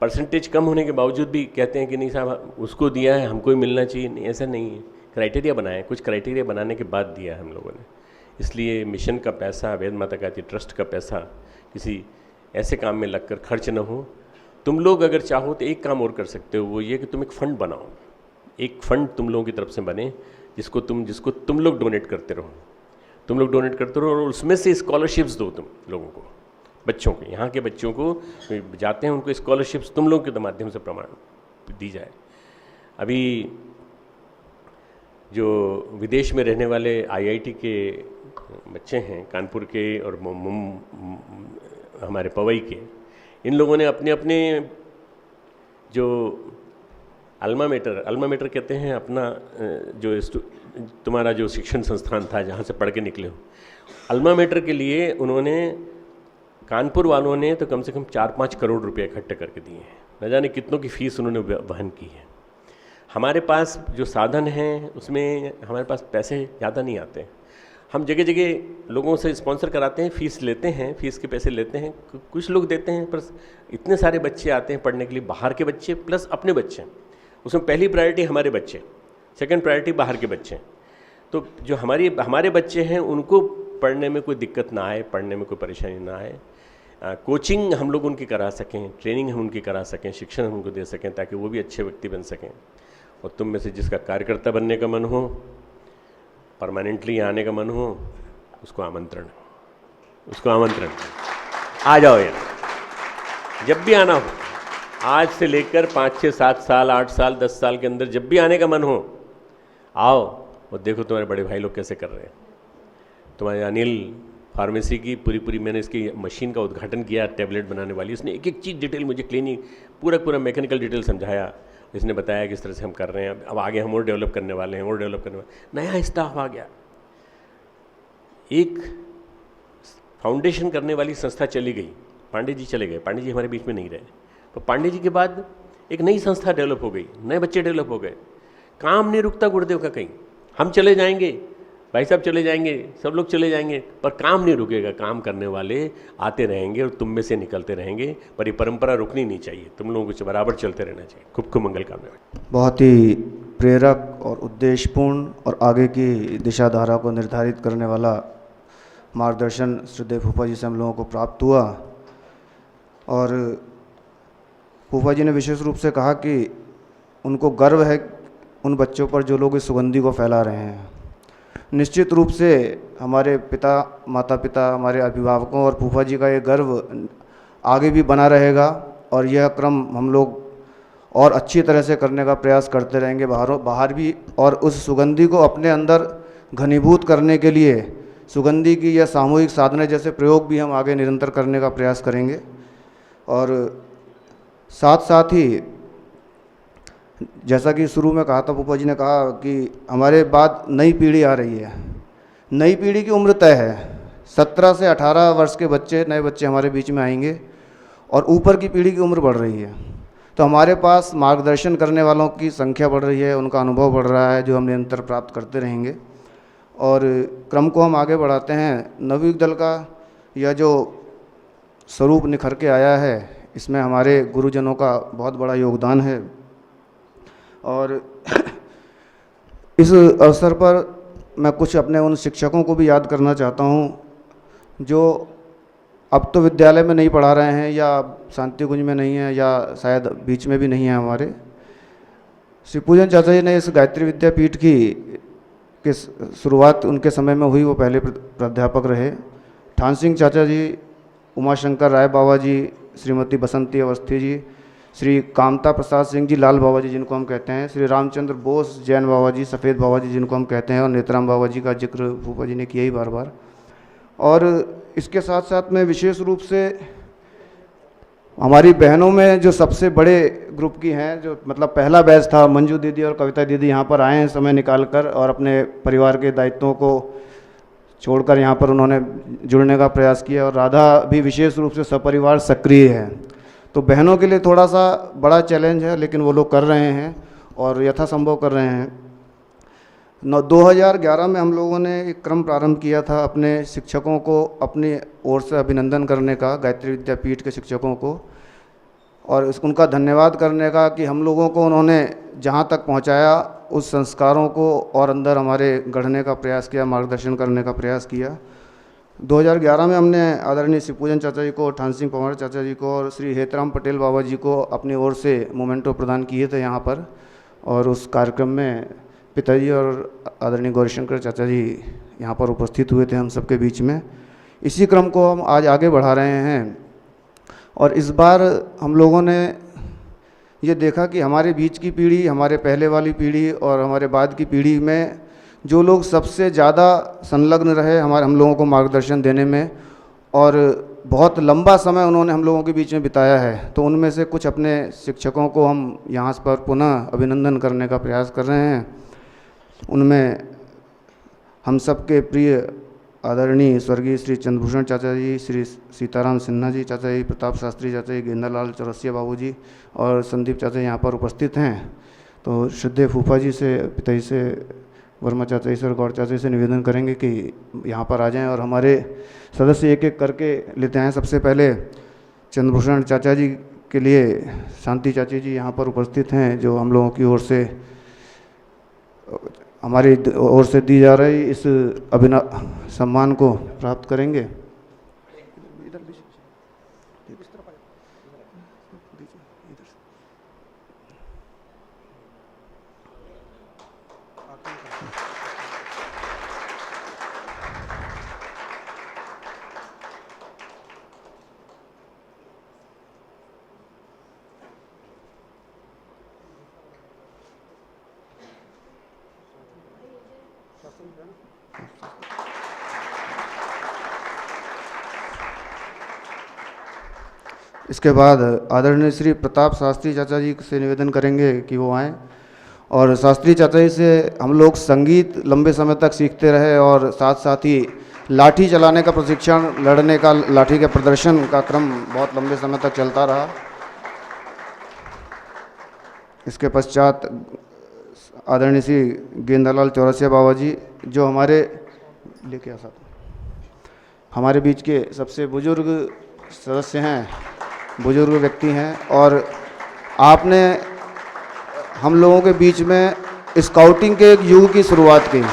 परसेंटेज कम होने के बावजूद भी कहते हैं कि नहीं साहब उसको दिया है, हमको ही मिलना चाहिए। नहीं, ऐसा नहीं है। क्राइटेरिया बनाए, कुछ क्राइटेरिया बनाने के बाद दिया है हम लोगों ने। इसलिए मिशन का पैसा, वेद माता गायत्री ट्रस्ट का पैसा किसी ऐसे काम में लगकर खर्च न हो। तुम लोग अगर चाहो तो एक काम और कर सकते हो, वो ये कि तुम एक फ़ंड बनाओ। एक फ़ंड तुम लोगों की तरफ से बने जिसको तुम लोग डोनेट करते रहो। तुम लोग डोनेट करते रहो और उसमें से स्कॉलरशिप्स दो तुम लोगों को, बच्चों को, यहाँ के बच्चों को जाते हैं उनको स्कॉलरशिप्स तुम लोगों के माध्यम से प्रमाण दी जाए। अभी जो विदेश में रहने वाले IIT के बच्चे हैं, कानपुर के और हमारे पवई के, इन लोगों ने अपने अपने जो अल्मा मेटर कहते हैं, अपना जो तुम्हारा जो शिक्षण संस्थान था जहाँ से पढ़ के निकले हो, अल्मा मेटर के लिए उन्होंने, कानपुर वालों ने तो कम से कम 4-5 करोड़ रुपए इकट्ठे करके दिए हैं। न जाने कितनों की फ़ीस उन्होंने वहन की है। हमारे पास जो साधन हैं उसमें हमारे पास पैसे ज़्यादा नहीं आते। हम जगह जगह लोगों से स्पॉन्सर कराते हैं, फ़ीस लेते हैं, फ़ीस के पैसे लेते हैं, कुछ लोग देते हैं, पर इतने सारे बच्चे आते हैं पढ़ने के लिए, बाहर के बच्चे प्लस अपने बच्चे। उसमें पहली प्रायोरिटी हमारे बच्चे, सेकंड प्रायोरिटी बाहर के बच्चे। तो जो हमारे बच्चे हैं उनको पढ़ने में कोई दिक्कत ना आए, पढ़ने में कोई परेशानी ना आए। कोचिंग हम लोग उनकी करा सकें, ट्रेनिंग हम उनकी करा सकें, शिक्षण हम उनको दे सकें, ताकि वो भी अच्छे व्यक्ति बन सकें। और तुम में से जिसका कार्यकर्ता बनने का मन हो, परमानेंटली आने का मन हो, उसको आमंत्रण आ जाओ यार। जब भी आना हो, आज से लेकर 5, 6, 7 साल, 8 साल, 10 साल के अंदर जब भी आने का मन हो, आओ और देखो तुम्हारे बड़े भाई लोग कैसे कर रहे हैं। तुम्हारे अनिल फार्मेसी की पूरी मैंने इसकी मशीन का उद्घाटन किया, टैबलेट बनाने वाली। उसने एक एक चीज़ डिटेल मुझे क्लिनिक पूरा मैकेनिकल डिटेल समझाया। इसने बताया किस तरह से हम कर रहे हैं, अब आगे हम और डेवलप करने वाले हैं, नया स्टाफ आ गया। एक फाउंडेशन करने वाली संस्था चली गई, पांडे जी चले गए, पांडे जी हमारे बीच में नहीं रहे। तो पांडे जी के बाद एक नई संस्था डेवलप हो गई, नए बच्चे डेवलप हो गए। काम नहीं रुकता गुरुदेव का कहीं। हम चले जाएंगे, भाई साहब चले जाएंगे, सब लोग चले जाएंगे, पर काम नहीं रुकेगा। काम करने वाले आते रहेंगे और तुम में से निकलते रहेंगे, पर ये परंपरा रुकनी नहीं चाहिए। तुम लोगों को बराबर चलते रहना चाहिए। खूब खूब मंगल कामना।
बहुत ही प्रेरक और उद्देश्यपूर्ण और आगे की दिशा धारा को निर्धारित करने वाला मार्गदर्शन श्रद्धेय फूफा जी से हम लोगों को प्राप्त हुआ। और फूफा जी ने विशेष रूप से कहा कि उनको गर्व है उन बच्चों पर जो लोग इस सुगंधी को फैला रहे हैं। निश्चित रूप से हमारे माता पिता, हमारे अभिभावकों और फूफा जी का ये गर्व आगे भी बना रहेगा और यह क्रम हम लोग और अच्छी तरह से करने का प्रयास करते रहेंगे बाहर भी। और उस सुगंधी को अपने अंदर घनीभूत करने के लिए सुगंधी की यह सामूहिक साधना जैसे प्रयोग भी हम आगे निरंतर करने का प्रयास करेंगे। और साथ साथ ही जैसा कि शुरू में कहा था, फूफा जी ने कहा कि हमारे बाद नई पीढ़ी आ रही है। नई पीढ़ी की उम्र तय है, 17 से 18 वर्ष के बच्चे, नए बच्चे हमारे बीच में आएंगे और ऊपर की पीढ़ी की उम्र बढ़ रही है। तो हमारे पास मार्गदर्शन करने वालों की संख्या बढ़ रही है, उनका अनुभव बढ़ रहा है, जो हम निरंतर प्राप्त करते रहेंगे और क्रम को हम आगे बढ़ाते हैं। नवयुग दल का यह जो स्वरूप निखर के आया है, इसमें हमारे गुरुजनों का बहुत बड़ा योगदान है। और इस अवसर पर मैं कुछ अपने उन शिक्षकों को भी याद करना चाहता हूँ जो अब तो विद्यालय में नहीं पढ़ा रहे हैं या शांति कुंज में नहीं है या शायद बीच में भी नहीं है हमारे। श्री पूजन चाचा जी ने इस गायत्री विद्यापीठ की शुरुआत उनके समय में हुई, वो पहले प्राध्यापक रहे। ठान सिंह चाचा जी, उमाशंकर राय बाबा जी, श्रीमती बसंती अवस्थी जी, श्री कामता प्रसाद सिंह जी लाल बाबा जी जिनको हम कहते हैं, श्री रामचंद्र बोस जैन बाबा जी, सफ़ेद बाबा जी जिनको हम कहते हैं, और नेत्राम बाबा जी का जिक्र फूफा जी ने किया ही बार बार। और इसके साथ साथ में विशेष रूप से हमारी बहनों में जो सबसे बड़े ग्रुप की हैं, जो मतलब पहला बैच था, मंजू दीदी और कविता दीदी यहाँ पर आए हैं समय निकाल कर और अपने परिवार के दायित्वों को छोड़कर यहाँ पर उन्होंने जुड़ने का प्रयास किया। और राधा भी विशेष रूप से सपरिवार सक्रिय है। तो बहनों के लिए थोड़ा सा बड़ा चैलेंज है, लेकिन वो लोग कर रहे हैं और यथासंभव कर रहे हैं। 2011 में हम लोगों ने एक क्रम प्रारंभ किया था अपने शिक्षकों को अपनी ओर से अभिनंदन करने का, गायत्री विद्यापीठ के शिक्षकों को, और उनका धन्यवाद करने का कि हम लोगों को उन्होंने जहाँ तक पहुँचाया उस संस्कारों को और अंदर हमारे गढ़ने का प्रयास किया, मार्गदर्शन करने का प्रयास किया। 2011 में हमने आदरणीय श्री पूजन चाचा जी को, ठान सिंह पंवार चाचा जी को और श्री हेतराम पटेल बाबा जी को अपनी ओर से मोमेंटो प्रदान किए थे यहाँ पर, और उस कार्यक्रम में पिताजी और आदरणीय गौरीशंकर चाचा जी यहाँ पर उपस्थित हुए थे हम सबके बीच में। इसी क्रम को हम आज आगे बढ़ा रहे हैं और इस बार हम लोगों ने ये देखा कि हमारे बीच की पीढ़ी, हमारे पहले वाली पीढ़ी और हमारे बाद की पीढ़ी में जो लोग सबसे ज़्यादा संलग्न रहे हम लोगों को मार्गदर्शन देने में और बहुत लंबा समय उन्होंने हम लोगों के बीच में बिताया है, तो उनमें से कुछ अपने शिक्षकों को हम यहाँ पर पुनः अभिनंदन करने का प्रयास कर रहे हैं। उनमें हम सबके प्रिय आदरणीय स्वर्गीय श्री चंद्रभूषण चाचा जी, श्री सीताराम सिन्हा जी चाचा जी, प्रताप शास्त्री चाचा जी, गेंदालाल चौरसिया बाबू जी और संदीप चाचा यहाँ पर उपस्थित हैं। तो श्रद्धेय फूफा जी से, पिताजी से, वर्मा चाचा जी से और गौड़ चाचा जी से निवेदन करेंगे कि यहाँ पर आ जाएं और हमारे सदस्य एक एक करके लेते हैं। सबसे पहले चंद्रभूषण चाचा जी के लिए शांति चाची जी यहाँ पर उपस्थित हैं, जो हम लोगों की ओर से, हमारी ओर से दी जा रही इस सम्मान को प्राप्त करेंगे। इसके बाद आदरणीय श्री प्रताप शास्त्री चाचा जी से निवेदन करेंगे कि वो आएँ। और शास्त्री चाचा जी से हम लोग संगीत लंबे समय तक सीखते रहे और साथ साथ ही लाठी चलाने का प्रशिक्षण, लड़ने का, लाठी के प्रदर्शन का क्रम बहुत लंबे समय तक चलता रहा। इसके पश्चात आदरणीय श्री गेंदालाल चौरसिया बाबा जी, जो लेके आ साथ हमारे बीच के सबसे बुजुर्ग सदस्य हैं, बुजुर्ग व्यक्ति हैं, और आपने हम लोगों के बीच में स्काउटिंग के एक युग की शुरुआत की।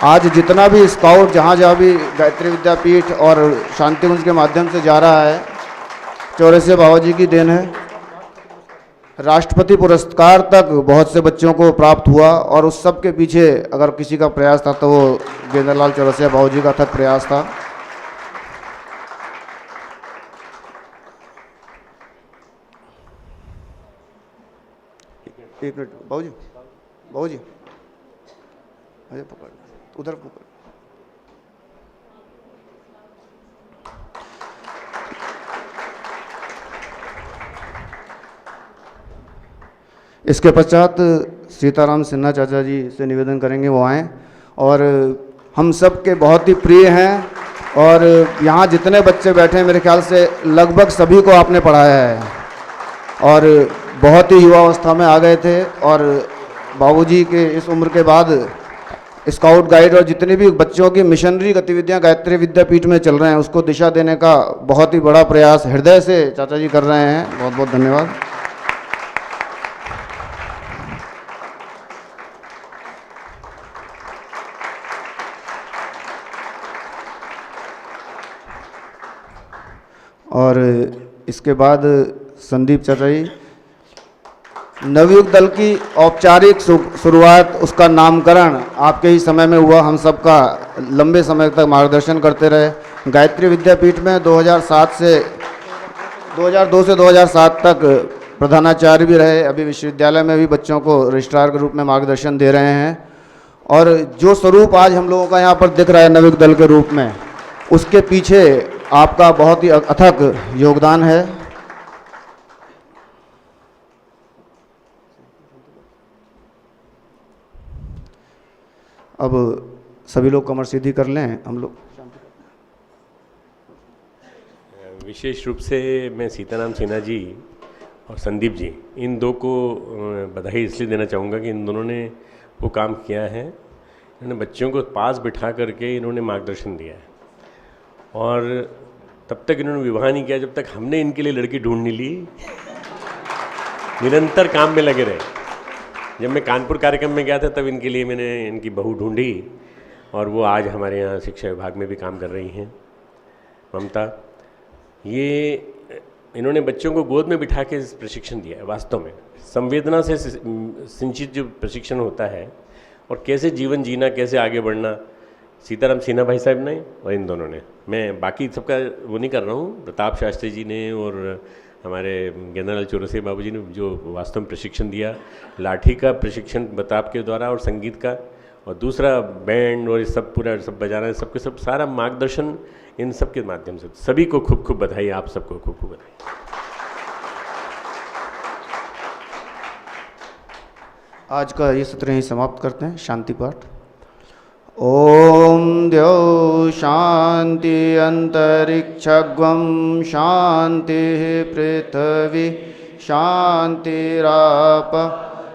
आज जितना भी स्काउट जहाँ जहाँ भी गायत्री विद्यापीठ और शांतिकुंज के माध्यम से जा रहा है, चौरसिया बाबा जी की देन है। राष्ट्रपति पुरस्कार तक बहुत से बच्चों को प्राप्त हुआ और उस सब के पीछे अगर किसी का प्रयास था तो वो गेंदालाल चौरसिया बाबू जी का अथक प्रयास था। एक मिनट बाबू जी अरे पकड़, उधर पकड़। इसके पश्चात सीताराम सिन्हा चाचा जी से निवेदन करेंगे वो आएँ, और हम सब के बहुत ही प्रिय हैं और यहाँ जितने बच्चे बैठे हैं मेरे ख्याल से लगभग सभी को आपने पढ़ाया है और बहुत ही युवावस्था में आ गए थे, और बाबूजी के इस उम्र के बाद स्काउट गाइड और जितनी भी बच्चों की मिशनरी गतिविधियाँ गायत्री विद्यापीठ में चल रहे हैं उसको दिशा देने का बहुत ही बड़ा प्रयास हृदय से चाचा जी कर रहे हैं। बहुत बहुत धन्यवाद। और इसके बाद संदीप चाचा जी, नवयुग दल की औपचारिक शुरुआत, उसका नामकरण आपके ही समय में हुआ। हम सबका लंबे समय तक मार्गदर्शन करते रहे। गायत्री विद्यापीठ में 2002 से 2007 तक प्रधानाचार्य भी रहे। अभी विश्वविद्यालय में भी बच्चों को रजिस्ट्रार के रूप में मार्गदर्शन दे रहे हैं। और जो स्वरूप आज हम लोगों का यहाँ पर दिख रहा है नवयुग दल के रूप में, उसके पीछे आपका बहुत ही अथक योगदान है। अब सभी लोग कमर सीधी कर लें। हम लोग
विशेष रूप से मैं सीताराम सिन्हा जी और संदीप जी, इन दो को बधाई इसलिए देना चाहूँगा कि इन दोनों ने वो काम किया है। इन्होंने बच्चों को पास बिठा करके इन्होंने मार्गदर्शन दिया है, और तब तक इन्होंने विवाह नहीं किया जब तक हमने इनके लिए लड़की ढूंढ नहीं ली। निरंतर काम में लगे रहे। जब मैं कानपुर कार्यक्रम में गया था तब इनके लिए मैंने इनकी बहू ढूंढी, और वो आज हमारे यहाँ शिक्षा विभाग में भी काम कर रही हैं, ममता। ये इन्होंने बच्चों को गोद में बिठा के प्रशिक्षण दिया है। वास्तव में संवेदना से सिंचित जो प्रशिक्षण होता है, और कैसे जीवन जीना, कैसे आगे बढ़ना, सीताराम सिन्हा भाई साहब ने और इन दोनों ने। मैं बाकी सबका वो नहीं कर रहा हूँ, प्रताप शास्त्री जी ने और हमारे गेंदालाल चौरसिया बाबू जी ने जो वास्तव में प्रशिक्षण दिया, लाठी का प्रशिक्षण प्रताप के द्वारा और संगीत का, और दूसरा बैंड और ये सब पूरा सब बजाना, सबके सब सारा मार्गदर्शन इन सब के माध्यम से। सभी को खूब खूब बधाई, आप सबको खूब खूब बधाई।
आज का ये सत्र यहीं समाप्त करते हैं। शांति पाठ। ओम द्यौ शांति अंतरिक्षग्वं शांति पृथ्वी शांतिराप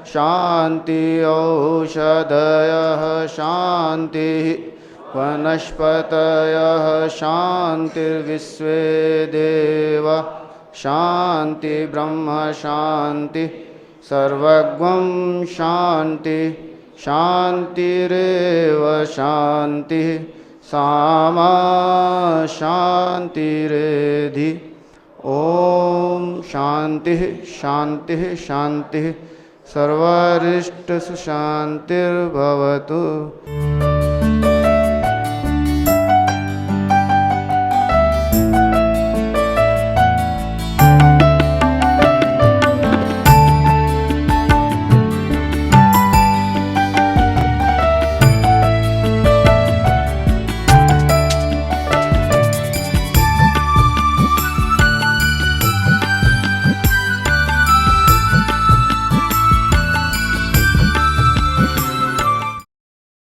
शांति औषधयः शांति वनस्पतयः शांतिर्विश्वे देव शांति ब्रह्म शांति सर्वगं शांति शांतिरेव शांति सामा शांतिरेधि। ओम शांति शांति शांति सर्वारिष्ट सुशांतिर्भवतु।